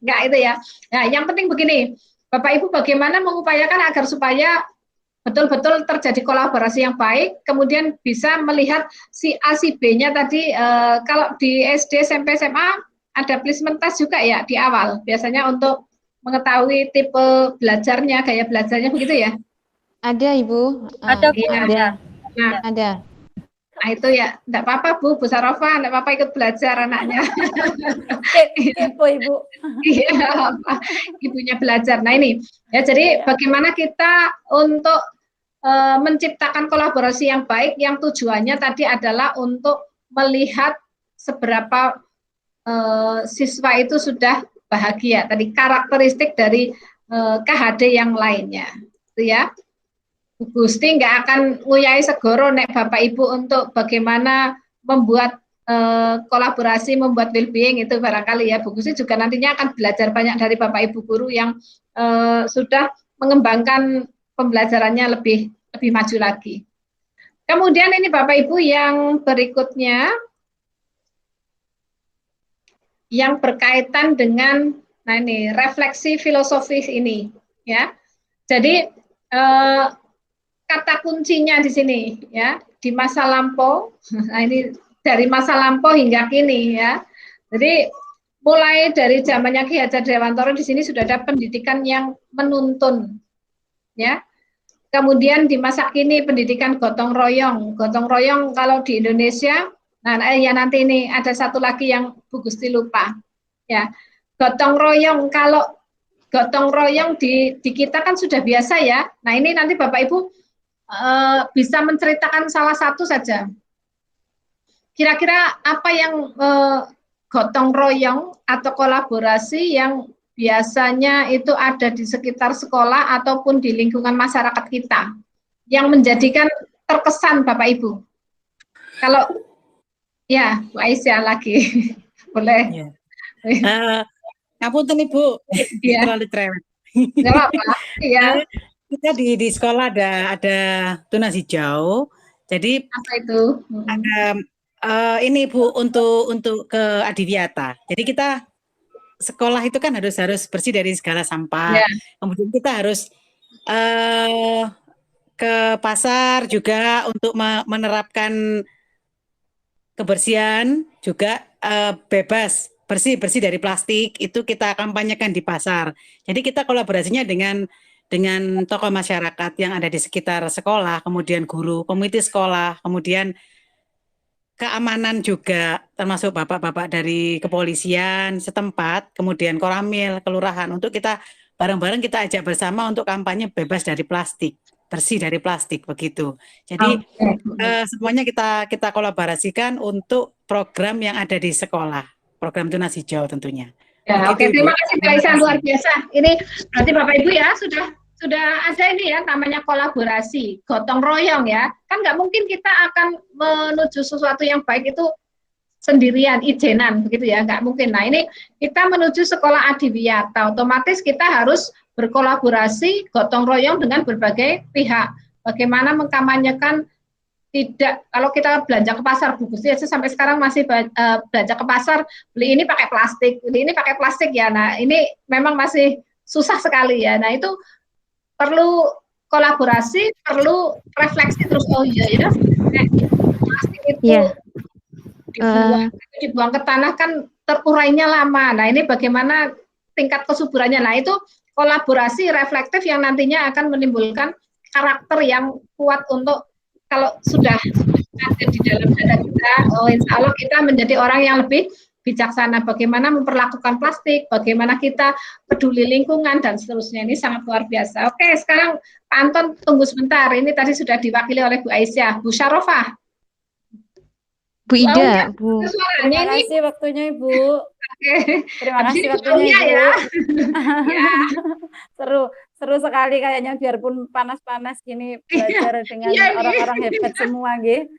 enggak itu ya. Nah, yang penting begini, Bapak Ibu bagaimana mengupayakan agar supaya betul-betul terjadi kolaborasi yang baik, kemudian bisa melihat si A, si B-nya tadi, kalau di SD, SMP, SMA, ada placement test juga ya di awal, biasanya untuk mengetahui tipe belajarnya, gaya belajarnya begitu ya? Ada, Ibu. Ada, Bu. Ada. Nah, Ada. Nah itu ya, enggak apa-apa Bu Sarofa, enggak apa-apa ikut belajar anaknya. Kepo Ibu. Iya, ibunya belajar. Nah ini, ya jadi bagaimana kita untuk menciptakan kolaborasi yang baik, yang tujuannya tadi adalah untuk melihat seberapa siswa itu sudah bahagia. Tadi karakteristik dari KHD yang lainnya, itu ya. Bu Gusti nggak akan nguyai segoro nek Bapak Ibu untuk bagaimana membuat kolaborasi, membuat well-being itu barangkali ya. Bu Gusti juga nantinya akan belajar banyak dari Bapak Ibu guru yang sudah mengembangkan pembelajarannya lebih maju lagi. Kemudian ini Bapak Ibu yang berikutnya yang berkaitan dengan nah ini refleksi filosofis ini ya. Jadi kata kuncinya di sini ya, di masa lampau. Nah ini dari masa lampau hingga kini ya. Jadi mulai dari zamannya Ki Hajar Dewantara di sini sudah ada pendidikan yang menuntun ya. Kemudian di masa kini pendidikan gotong royong. Gotong royong kalau di Indonesia, nah ya nanti ini ada satu lagi yang Bu Gusti lupa ya. Gotong royong, kalau gotong royong di kita kan sudah biasa ya. Nah ini nanti Bapak Ibu bisa menceritakan salah satu saja. Kira-kira apa yang gotong royong atau kolaborasi yang biasanya itu ada di sekitar sekolah ataupun di lingkungan masyarakat kita yang menjadikan terkesan Bapak Ibu. Kalau ya Bu Aisyah lagi boleh. Ngapunten Ibu, Iya. terlalu cerewet. Nggak apa-apa. Iya. Kita di sekolah ada tunas hijau. Jadi apa itu? Ada ini Bu untuk ke Adiwiyata. Jadi kita sekolah itu kan harus bersih dari segala sampah. Ya. Kemudian kita harus ke pasar juga untuk menerapkan kebersihan juga bebas bersih dari plastik, itu kita kampanyekan di pasar. Jadi kita kolaborasinya dengan tokoh masyarakat yang ada di sekitar sekolah, kemudian guru, komite sekolah, kemudian keamanan juga, termasuk bapak-bapak dari kepolisian setempat, kemudian Koramil, kelurahan, untuk kita bareng-bareng kita ajak bersama untuk kampanye bebas dari plastik, bersih dari plastik, begitu. Jadi semuanya kita kolaborasikan untuk program yang ada di sekolah, program tunas hijau tentunya. Ya, oke, terima kasih Mbak Aisyah, luar biasa. Ini berarti Bapak Ibu ya sudah sudah ada ini ya namanya kolaborasi, gotong royong ya. Kan nggak mungkin kita akan menuju sesuatu yang baik itu sendirian, ijenan begitu ya, nggak mungkin. Nah ini kita menuju sekolah adiwiyata, otomatis kita harus berkolaborasi, gotong royong dengan berbagai pihak. Bagaimana mengkampanyekan tidak, kalau kita belanja ke pasar, Bu Gusti aja sampai sekarang masih belanja ke pasar, beli ini pakai plastik, beli ini pakai plastik ya. Nah ini memang masih susah sekali ya. Nah itu perlu kolaborasi, perlu refleksi terus. Oh iya ya, plastik itu dibuang ke tanah kan terurainya lama. Nah ini bagaimana tingkat kesuburannya. Nah itu kolaborasi reflektif yang nantinya akan menimbulkan karakter yang kuat untuk kalau sudah ada di dalam dada kita, oh insya Allah kita menjadi orang yang lebih bijaksana. Bagaimana memperlakukan plastik, bagaimana kita peduli lingkungan dan seterusnya. Ini sangat luar biasa. Oke, sekarang Pak Anton tunggu sebentar. Ini tadi sudah diwakili oleh Bu Aisyah, Bu Syarofah. Bu Ida, Bu. Terima kasih waktunya Ibu. Terima kasih waktunya Ibu. Ya. Seru sekali kayaknya biarpun panas-panas gini belajar dengan orang-orang hebat semua gitu.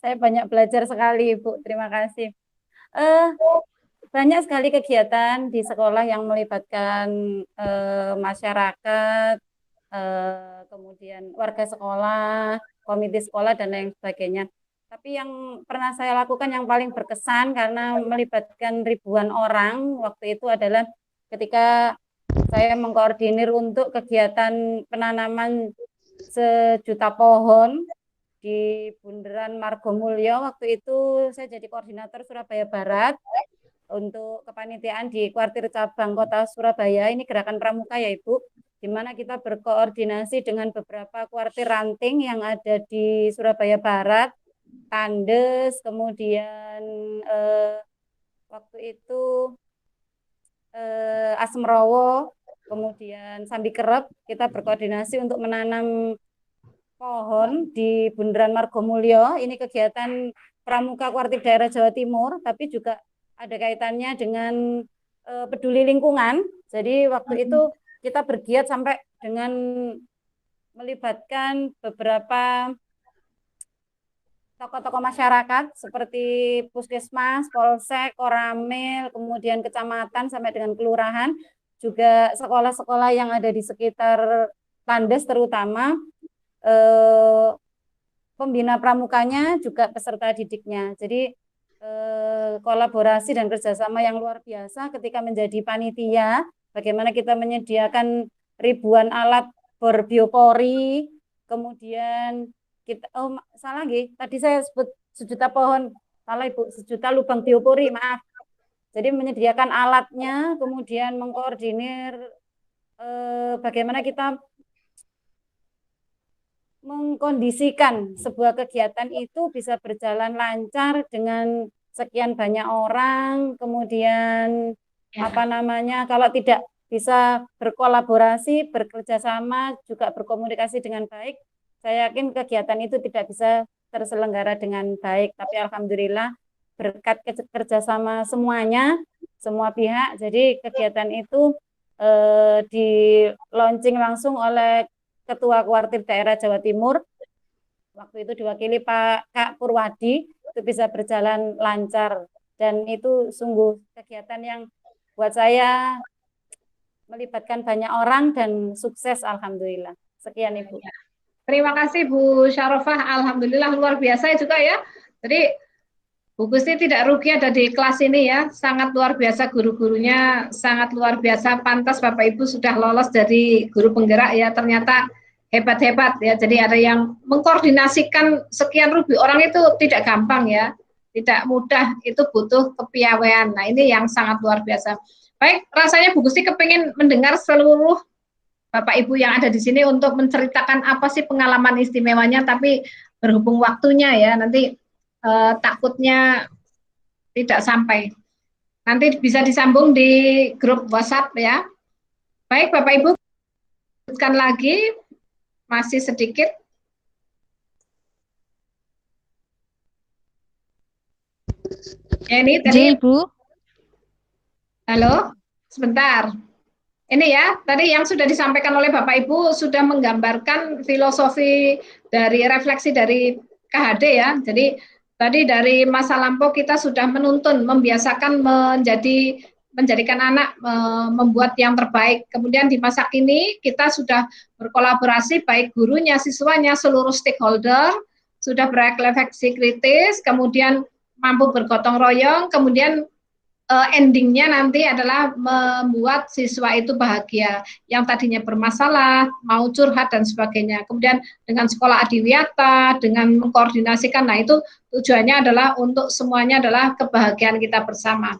Saya banyak belajar sekali Ibu. Terima kasih. Banyak sekali kegiatan di sekolah yang melibatkan masyarakat, kemudian warga sekolah, komite sekolah dan lain sebagainya. Tapi yang pernah saya lakukan yang paling berkesan karena melibatkan ribuan orang waktu itu adalah ketika saya mengkoordinir untuk kegiatan penanaman 1 juta pohon di Bundaran Margomulyo. Waktu itu saya jadi koordinator Surabaya Barat untuk kepanitiaan di kuartir cabang Kota Surabaya. Ini gerakan pramuka ya Ibu, di mana kita berkoordinasi dengan beberapa kuartir ranting yang ada di Surabaya Barat, Tandes, kemudian waktu itu Asmrowo, kemudian Sambikerep. Kita berkoordinasi untuk menanam pohon di Bundaran Margomulyo. Ini kegiatan pramuka kuartir daerah Jawa Timur, tapi juga ada kaitannya dengan peduli lingkungan. Jadi waktu itu kita bergiat sampai dengan melibatkan beberapa tokoh-tokoh masyarakat seperti Puskesmas, Polsek, Koramil, kemudian kecamatan sampai dengan kelurahan, juga sekolah-sekolah yang ada di sekitar Tandes terutama, pembina pramukanya juga peserta didiknya. Jadi kolaborasi dan kerjasama yang luar biasa ketika menjadi panitia, bagaimana kita menyediakan ribuan alat berbiopori, kemudian kita, salah nggih, tadi saya sebut 1 juta pohon, salah Ibu, 1 juta lubang biopori, maaf. Jadi menyediakan alatnya, kemudian mengkoordinir bagaimana kita mengkondisikan sebuah kegiatan itu bisa berjalan lancar dengan sekian banyak orang, kemudian kalau tidak bisa berkolaborasi, bekerjasama, juga berkomunikasi dengan baik, saya yakin kegiatan itu tidak bisa terselenggara dengan baik. Tapi alhamdulillah berkat kerjasama semuanya, semua pihak, jadi kegiatan itu di launching langsung oleh Ketua Kuartir Daerah Jawa Timur. Waktu itu diwakili Kak Purwadi, itu bisa berjalan lancar. Dan itu sungguh kegiatan yang buat saya melibatkan banyak orang dan sukses alhamdulillah. Sekian Ibu. Terima kasih Bu Syarofah, alhamdulillah luar biasa juga ya. Jadi Bu Gusti tidak rugi ada di kelas ini ya, sangat luar biasa guru-gurunya, sangat luar biasa, pantas Bapak Ibu sudah lolos dari guru penggerak ya, ternyata hebat-hebat ya. Jadi ada yang mengkoordinasikan sekian ribu orang itu tidak gampang ya, tidak mudah, itu butuh kepiawaian. Nah ini yang sangat luar biasa. Baik, rasanya Bu Gusti kepingin mendengar seluruh Bapak Ibu yang ada di sini untuk menceritakan apa sih pengalaman istimewanya, tapi berhubung waktunya ya, nanti takutnya tidak sampai. Nanti bisa disambung di grup WhatsApp ya. Baik Bapak Ibu, lanjutkan lagi, masih sedikit. Ya, ini tadi. Ibu. Halo, sebentar. Ini ya, tadi yang sudah disampaikan oleh Bapak Ibu sudah menggambarkan filosofi dari refleksi dari KHD ya. Jadi tadi dari masa lampau kita sudah menuntun, membiasakan menjadikan anak membuat yang terbaik. Kemudian di masa kini kita sudah berkolaborasi baik gurunya, siswanya, seluruh stakeholder sudah berefleksi kritis, kemudian mampu bergotong royong, kemudian endingnya nanti adalah membuat siswa itu bahagia, yang tadinya bermasalah, mau curhat dan sebagainya. Kemudian dengan sekolah adiwiyata, dengan mengkoordinasikan, nah itu tujuannya adalah untuk semuanya adalah kebahagiaan kita bersama.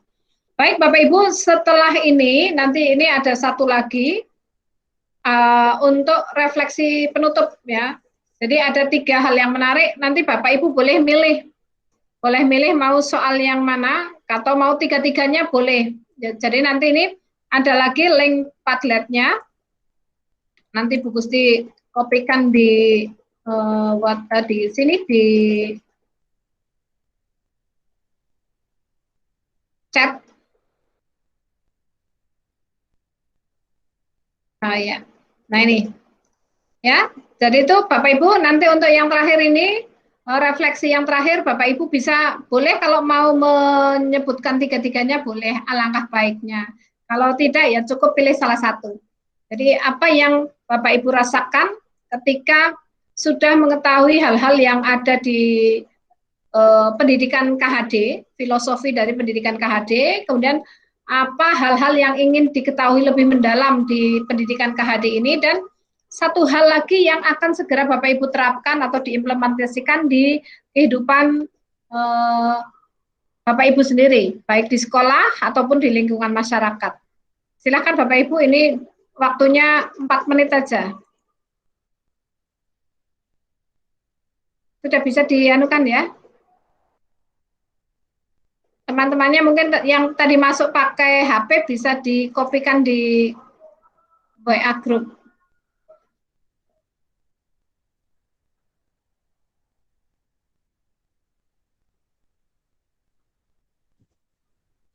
Baik Bapak Ibu, setelah ini nanti ini ada satu lagi untuk refleksi penutup ya. Jadi ada 3 hal yang menarik, nanti Bapak Ibu boleh milih mau soal yang mana atau mau 3-tiganya boleh. Jadi nanti ini ada lagi link Padletnya. Nanti Bu Gusti kopikan di di sini di chat. Nah ya, nah ini ya. Jadi itu Bapak Ibu nanti untuk yang terakhir ini refleksi yang terakhir Bapak Ibu bisa boleh kalau mau menyebutkan 3-tiganya boleh, alangkah baiknya. Kalau tidak ya cukup pilih salah satu. Jadi apa yang Bapak Ibu rasakan ketika sudah mengetahui hal-hal yang ada di pendidikan KHD, filosofi dari pendidikan KHD, kemudian apa hal-hal yang ingin diketahui lebih mendalam di pendidikan KHD ini, dan satu hal lagi yang akan segera Bapak Ibu terapkan atau diimplementasikan di kehidupan Bapak Ibu sendiri, baik di sekolah ataupun di lingkungan masyarakat. Silakan Bapak Ibu, ini waktunya 4 menit saja. Sudah bisa dianukan ya? Teman-temannya mungkin yang tadi masuk pakai HP bisa dikopikan di WA group.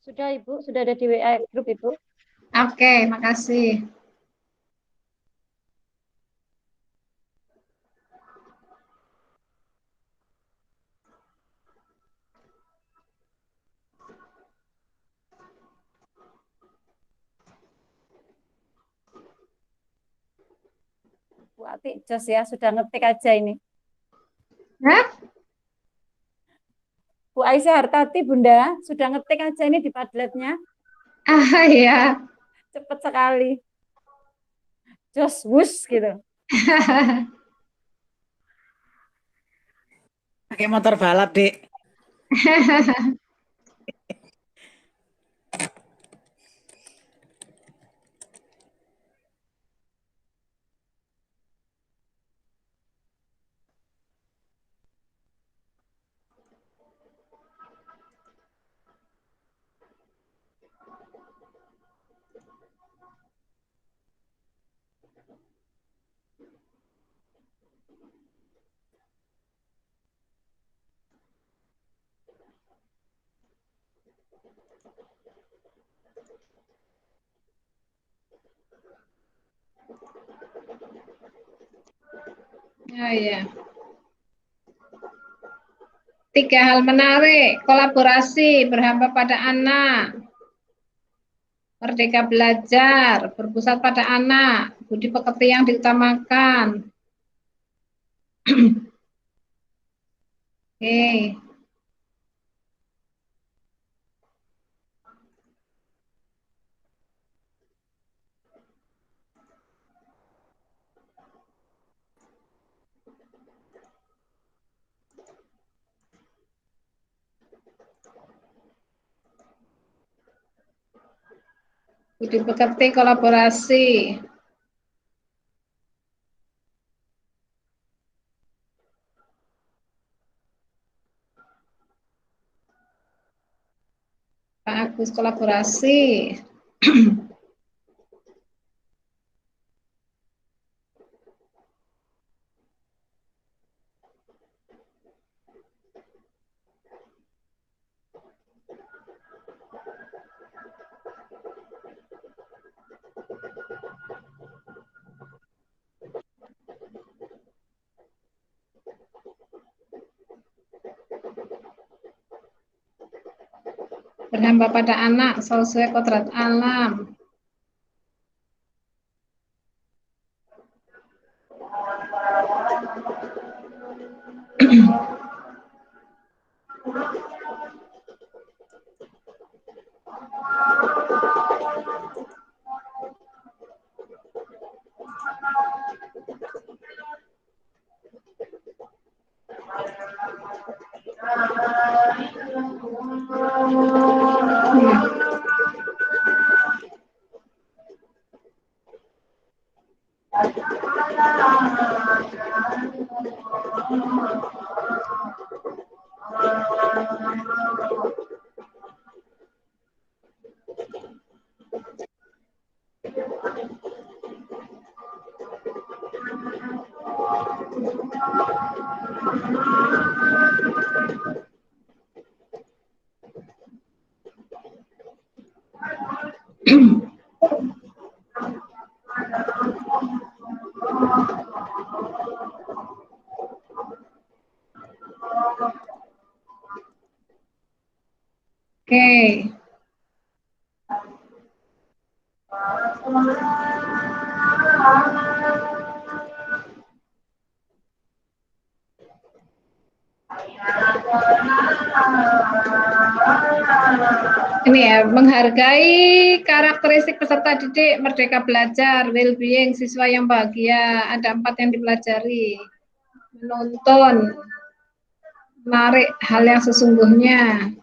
Sudah Ibu, sudah ada di WA grup Ibu. Oke, makasih. Bu Ati, jos ya, sudah ngetik aja ini. Hah? Bu Aisyah Hartati, Bunda, sudah ngetik aja ini di Padletnya. Ah ya. Cepat sekali. Jos, wus gitu. Pakai motor balap, Dek. Oh ya. 3 hal menarik, kolaborasi, berhamba pada anak, merdeka belajar, berpusat pada anak, budi pekerti yang diutamakan. Oke. Budi pekerti, kolaborasi. Pak Agus, kolaborasi. berhamba pada anak sesuai kodrat alam. Oke. Ini ya, menghargai karakteristik peserta didik, merdeka belajar, well-being, siswa yang bahagia. Ada 4 yang dipelajari. Menuntun, menarik hal yang sesungguhnya,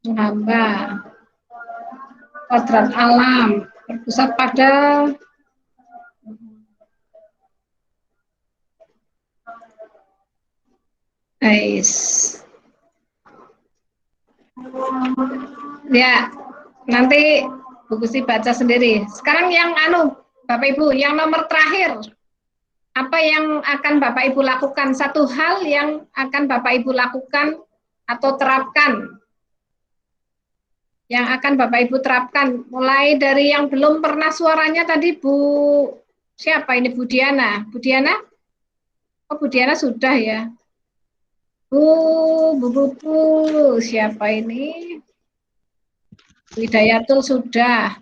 menghamba, kodrat alam, berpusat pada ya, nanti Bu Gusti baca sendiri. Sekarang yang Bapak Ibu, yang nomor terakhir. Apa yang akan Bapak Ibu lakukan? Satu hal yang akan Bapak Ibu lakukan atau terapkan. Yang akan Bapak Ibu terapkan. Mulai dari yang belum pernah suaranya tadi siapa ini? Bu Diana. Bu Diana? Oh, Bu Diana sudah ya. Bu siapa ini? Bu Hidayatul sudah.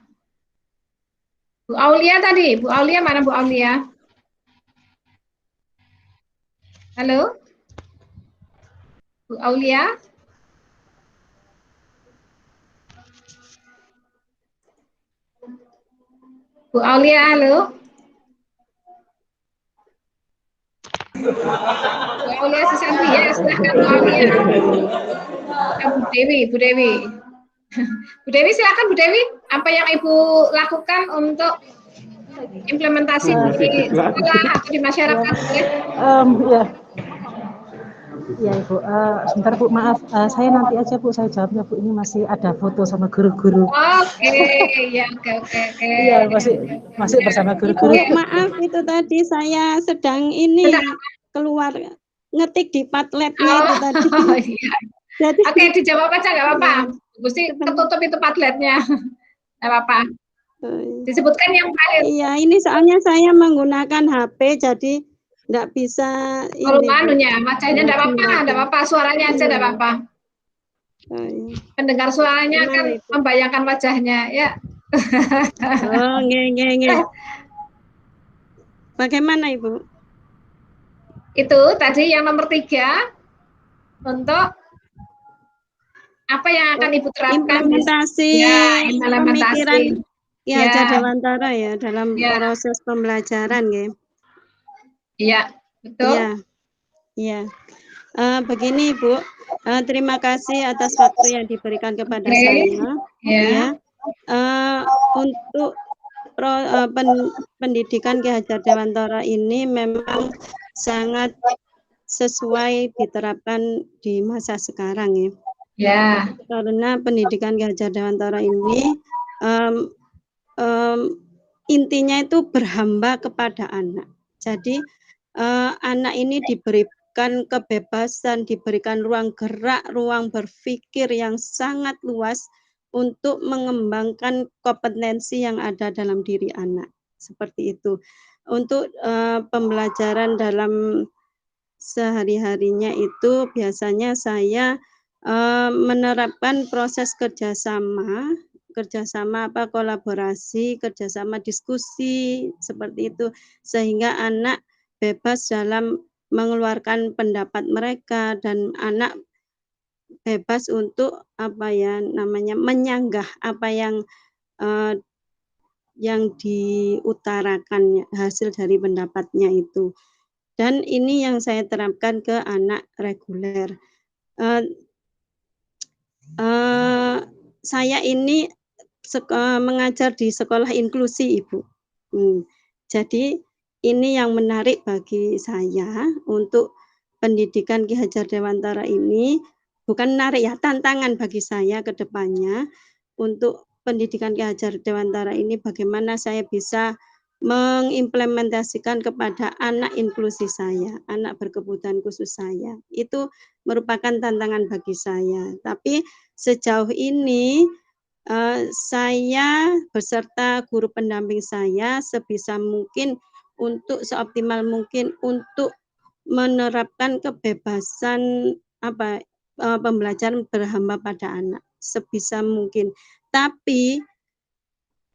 Bu Aulia tadi. Bu Aulia mana Bu Aulia? Halo? Bu Aulia? Bu Aulia, halo? Bu Aulia Susanti, ya silahkan Bu Aulia. Bu Dewi. Bu Dewi silakan Bu Dewi. Apa yang Ibu lakukan untuk implementasi di sekolah atau di masyarakat? Ya Ibu, sebentar Bu, maaf, saya nanti aja Bu, saya jawabnya Bu, ini masih ada foto sama guru-guru. Oke. Iya, masih bersama guru-guru. Ibu, maaf itu tadi saya sedang keluar ngetik di Padletnya itu tadi. Iya. Jadi, Oke, dijawab aja nggak apa-apa. Gusti ketutup itu Padletnya. Nggak apa-apa. Disebutkan yang terakhir. Iya, ini soalnya saya menggunakan HP, jadi nggak bisa kalau wajahnya enggak apa-apa, suaranya aja enggak apa-apa. Pendengar suaranya akan membayangkan wajahnya, ya. Oh, nge. Bagaimana Ibu? Itu tadi yang nomor 3 untuk apa yang akan Ibu terapkan? Implementasi pemikiran Dewantara ya dalam proses pembelajaran, ya. Iya, betul. Iya. Begini Ibu, terima kasih atas waktu yang diberikan kepada saya. Ya. Untuk pendidikan Ki Hajar Dewantara ini memang sangat sesuai diterapkan di masa sekarang, ya. Ya. Karena pendidikan Ki Hajar Dewantara ini intinya itu berhamba kepada anak. Jadi anak ini diberikan kebebasan, diberikan ruang gerak, ruang berpikir yang sangat luas untuk mengembangkan kompetensi yang ada dalam diri anak. Seperti itu. Untuk pembelajaran dalam sehari-harinya itu biasanya saya menerapkan proses kerjasama kolaborasi, kerjasama diskusi seperti itu, sehingga anak bebas dalam mengeluarkan pendapat mereka dan anak bebas untuk menyanggah apa yang diutarakan hasil dari pendapatnya itu. Dan ini yang saya terapkan ke anak reguler. Saya ini mengajar di sekolah inklusi, Ibu. Jadi ini yang menarik bagi saya untuk pendidikan Ki Hajar Dewantara ini, bukan menarik ya, tantangan bagi saya ke depannya untuk pendidikan Ki Hajar Dewantara ini bagaimana saya bisa mengimplementasikan kepada anak inklusi saya, anak berkebutuhan khusus saya. Itu merupakan tantangan bagi saya. Tapi sejauh ini saya beserta guru pendamping saya sebisa mungkin untuk seoptimal mungkin untuk menerapkan kebebasan pembelajaran berhamba pada anak sebisa mungkin. Tapi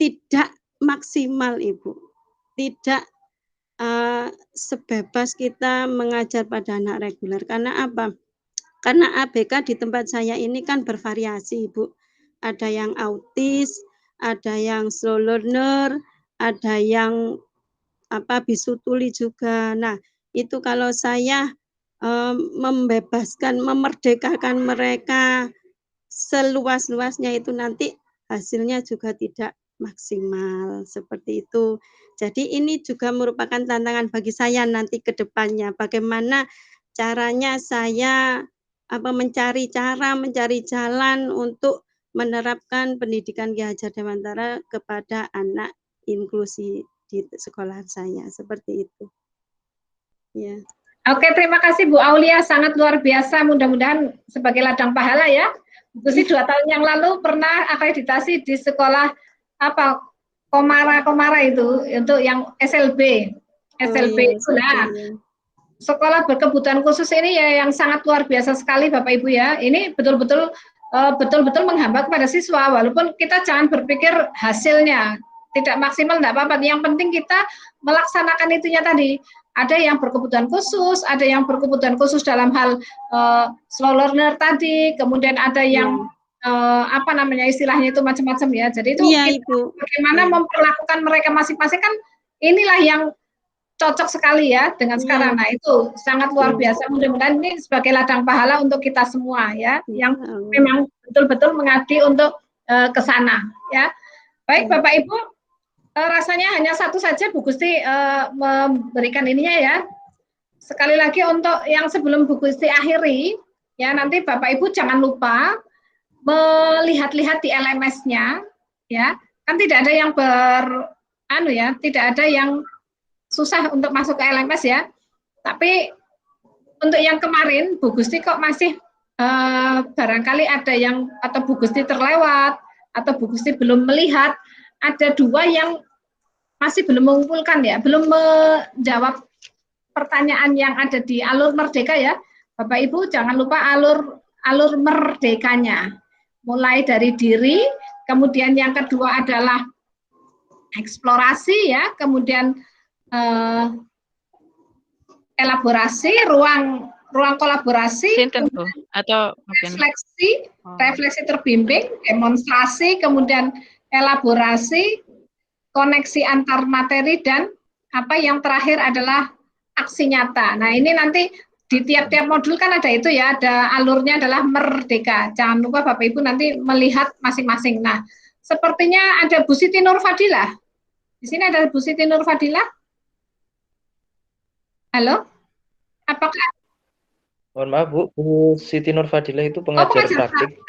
tidak maksimal, Ibu. Tidak sebebas kita mengajar pada anak reguler. Karena apa? Karena ABK di tempat saya ini kan bervariasi, Ibu. Ada yang autis, ada yang slow learner, ada yang bisu tuli juga. Nah, itu kalau saya membebaskan, memerdekakan mereka seluas-luasnya itu nanti hasilnya juga tidak maksimal seperti itu. Jadi ini juga merupakan tantangan bagi saya nanti ke depannya. Bagaimana caranya saya mencari jalan untuk menerapkan pendidikan Ki Hajar Dewantara kepada anak inklusi di sekolah saya seperti itu. Ya. Oke, terima kasih Bu Aulia, sangat luar biasa. Mudah-mudahan sebagai ladang pahala ya. Bu Susi 2 tahun yang lalu pernah akreditasi di sekolah Komara itu untuk yang SLB itu. Nah, sekolah berkebutuhan khusus ini ya yang sangat luar biasa sekali Bapak Ibu ya. Ini betul-betul menghamba kepada siswa, walaupun kita jangan berpikir hasilnya tidak maksimal, tidak apa-apa. Yang penting kita melaksanakan itunya tadi. Ada yang berkebutuhan khusus, ada yang berkebutuhan khusus dalam hal slow learner tadi, kemudian ada yang istilahnya itu macam-macam ya. Jadi itu bagaimana memperlakukan mereka masing-masing kan inilah yang cocok sekali ya dengan sekarang. Nah itu sangat luar biasa. Mudah-mudahan ini sebagai ladang pahala untuk kita semua ya, yang memang betul-betul mengabdi untuk ke sana ya. Baik Bapak Ibu, rasanya hanya satu saja Bu Gusti memberikan ininya ya. Sekali lagi untuk yang sebelum Bu Gusti akhiri ya, nanti Bapak Ibu jangan lupa melihat-lihat di LMS-nya ya. Kan tidak ada yang tidak ada yang susah untuk masuk ke LMS ya. Tapi untuk yang kemarin Bu Gusti kok masih barangkali ada yang atau Bu Gusti terlewat atau Bu Gusti belum melihat, ada 2 yang masih belum mengumpulkan ya, belum menjawab pertanyaan yang ada di alur merdeka ya. Bapak Ibu jangan lupa alur merdekanya. Mulai dari diri, kemudian yang kedua adalah eksplorasi ya, kemudian elaborasi, ruang kolaborasi, atau refleksi terbimbing, demonstrasi, kemudian elaborasi, koneksi antar materi, dan yang terakhir adalah aksi nyata. Nah ini nanti di tiap-tiap modul kan ada itu ya, ada alurnya adalah merdeka. Jangan lupa Bapak Ibu nanti melihat masing-masing. Nah sepertinya ada Bu Siti Nur Fadilah. Di sini ada Bu Siti Nur Fadilah. Halo, apakah? Mohon maaf Bu Siti Nur Fadilah itu pengajar praktik.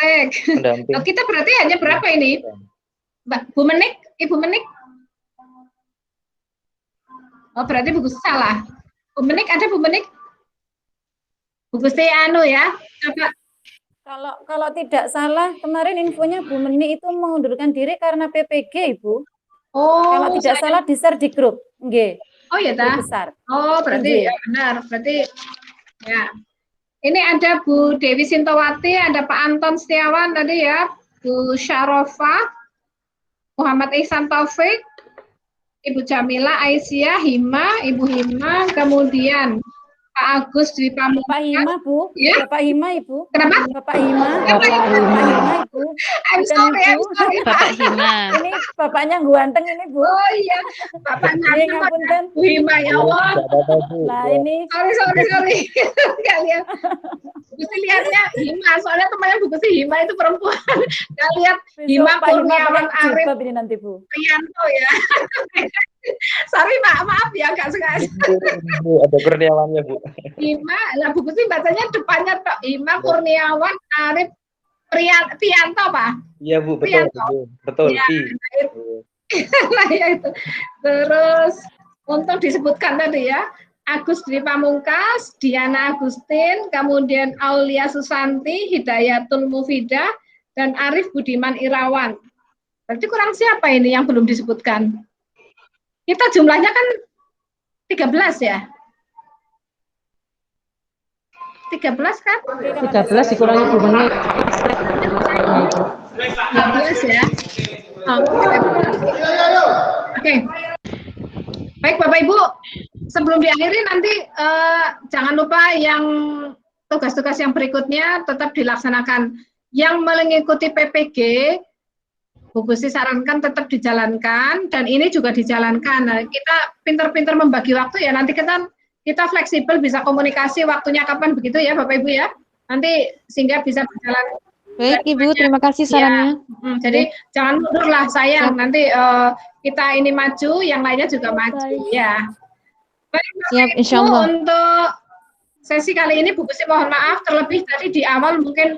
Pendamping. Kita berarti hanya berapa ini? Bu Menik, Ibu Menik? Oh berarti Bu Gusti salah. Bu Menik ada Bu Menik? Bu Gusti ya? Kalau tidak salah kemarin infonya Bu Menik itu mengundurkan diri karena PPG Ibu. Oh. Kalau tidak salah di-share di grup. Nggih. Oh ya, besar. Oh berarti ya benar, berarti ya Ini ada Bu Dewi Sintowati, ada Pak Anton Setiawan tadi ya, Bu Syarofah, Muhammad Ihsan Taufik, Ibu Jamila, Aisyah, Hima, Ibu Hima, kemudian Pak Agus Dwi Pamungkas. Bapak Hima, Bu. Ya? Bapak Hima, Ibu. Kenapa? Bapak Hima. Bapak Hima, Ibu. I'm Bukan sorry, Ibu. I'm sorry. Bapak Hima. Ini bapaknya ganteng ini, Bu. Oh iya, bapaknya Iya, ngapunten. Bu Hima, ya Allah. Nah, ini Sorry. Nggak lihat. Mesti lihatnya Hima, soalnya temannya Bu Gusti Hima itu perempuan. Nggak lihat Hima Pak Hima Kurniawan pakai Arif jilbab ini nanti, Bu. Prianto ya. Sorry, maaf ya, nggak sengaja. Bu, ada Kurniawannya, Bu. Hima, lah Bu Gusti bacanya depannya Tok Hima Kurniawan Arif Prianto, Pak. Iya, Bu, betul. Betul. Ya, Pi. nah, ya itu. Terus untuk disebutkan tadi ya, Agus Dwi Pamungkas, Diana Agustin, kemudian Aulia Susanti, Hidayatul Mufidah, dan Arif Budiman Irawan. Berarti kurang siapa ini yang belum disebutkan? Kita jumlahnya kan 13 ya? 13 kan? 13 dikurangi 2 menit. 13 ya. Oke. Baik Bapak Ibu, sebelum diakhiri nanti jangan lupa yang tugas-tugas yang berikutnya tetap dilaksanakan. Yang mengikuti PPG, Bu Gusti sarankan tetap dijalankan dan ini juga dijalankan. Nah, kita pintar-pintar membagi waktu ya. Nanti kita fleksibel bisa komunikasi waktunya kapan begitu ya Bapak Ibu ya. Nanti sehingga bisa berjalan. Baik Ibu, terima kasih sarannya. Ya, jadi jangan mundur lah sayang. Nanti kita ini maju, yang lainnya juga maju ya. Baik, Siap, insya Allah. Untuk sesi kali ini Bu Gusti mohon maaf terlebih tadi di awal mungkin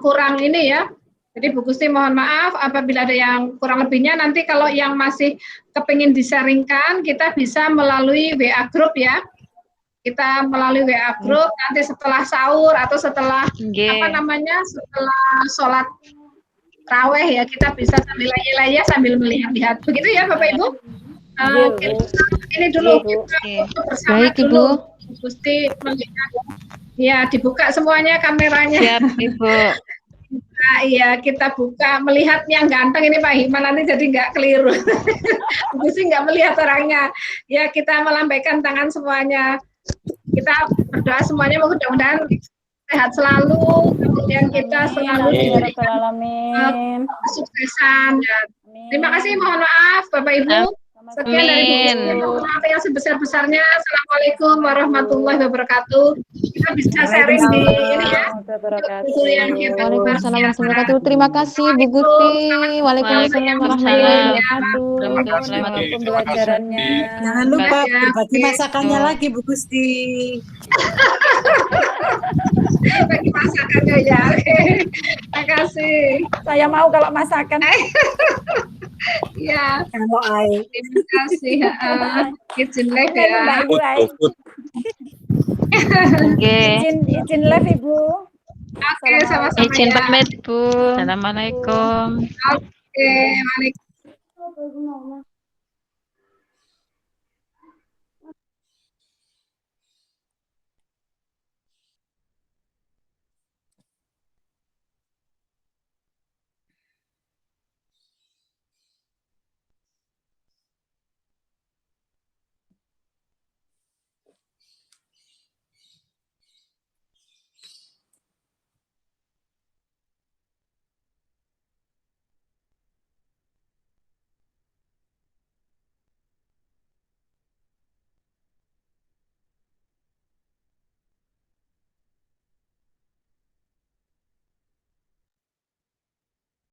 kurang ini ya. Jadi Bu Gusti mohon maaf apabila ada yang kurang lebihnya. Nanti kalau yang masih kepingin disaringkan kita bisa melalui WA group ya. Kita melalui WA group nanti setelah sahur atau setelah setelah sholat raweh ya kita bisa sambil laya-laya sambil melihat-lihat. Begitu ya Bapak Ibu. Ini dulu kita bersama Baik, Ibu. Bu Gusti melihat. Ya dibuka semuanya kameranya. Siap Ibu. Nah, iya kita buka melihat yang ganteng ini Pak Hima nanti jadi nggak keliru. Bu Gusti nggak melihat orangnya. Ya kita melambaikan tangan semuanya. Kita berdoa semuanya mudah-mudahan sehat selalu. Kemudian kita selalu diberikan kesuksesan. Ya. Terima kasih. Mohon maaf Bapak Ibu. Sekian dari Bu Gusti. Mohon maaf yang sebesar-besarnya. Assalamualaikum warahmatullahi wabarakatuh. Kita bisa sharing di ini ya. Waalaikumsalam warahmatullahi wabarakatuh. Terima kasih Bu Gusti. Waalaikumsalam warahmatullahi wabarakatuh. Pembelajarannya. Jangan lupa berbagi masakannya lagi Bu Gusti. Bagi masakannya ya. Terima kasih. Saya mau kalau masakan. Ya. Terima kasih. Kitchen live ya. Izin live Ibu. Oke, sama-sama. Izin ya. pamit Bu. Assalamualaikum. Oke, waalaikumsalam.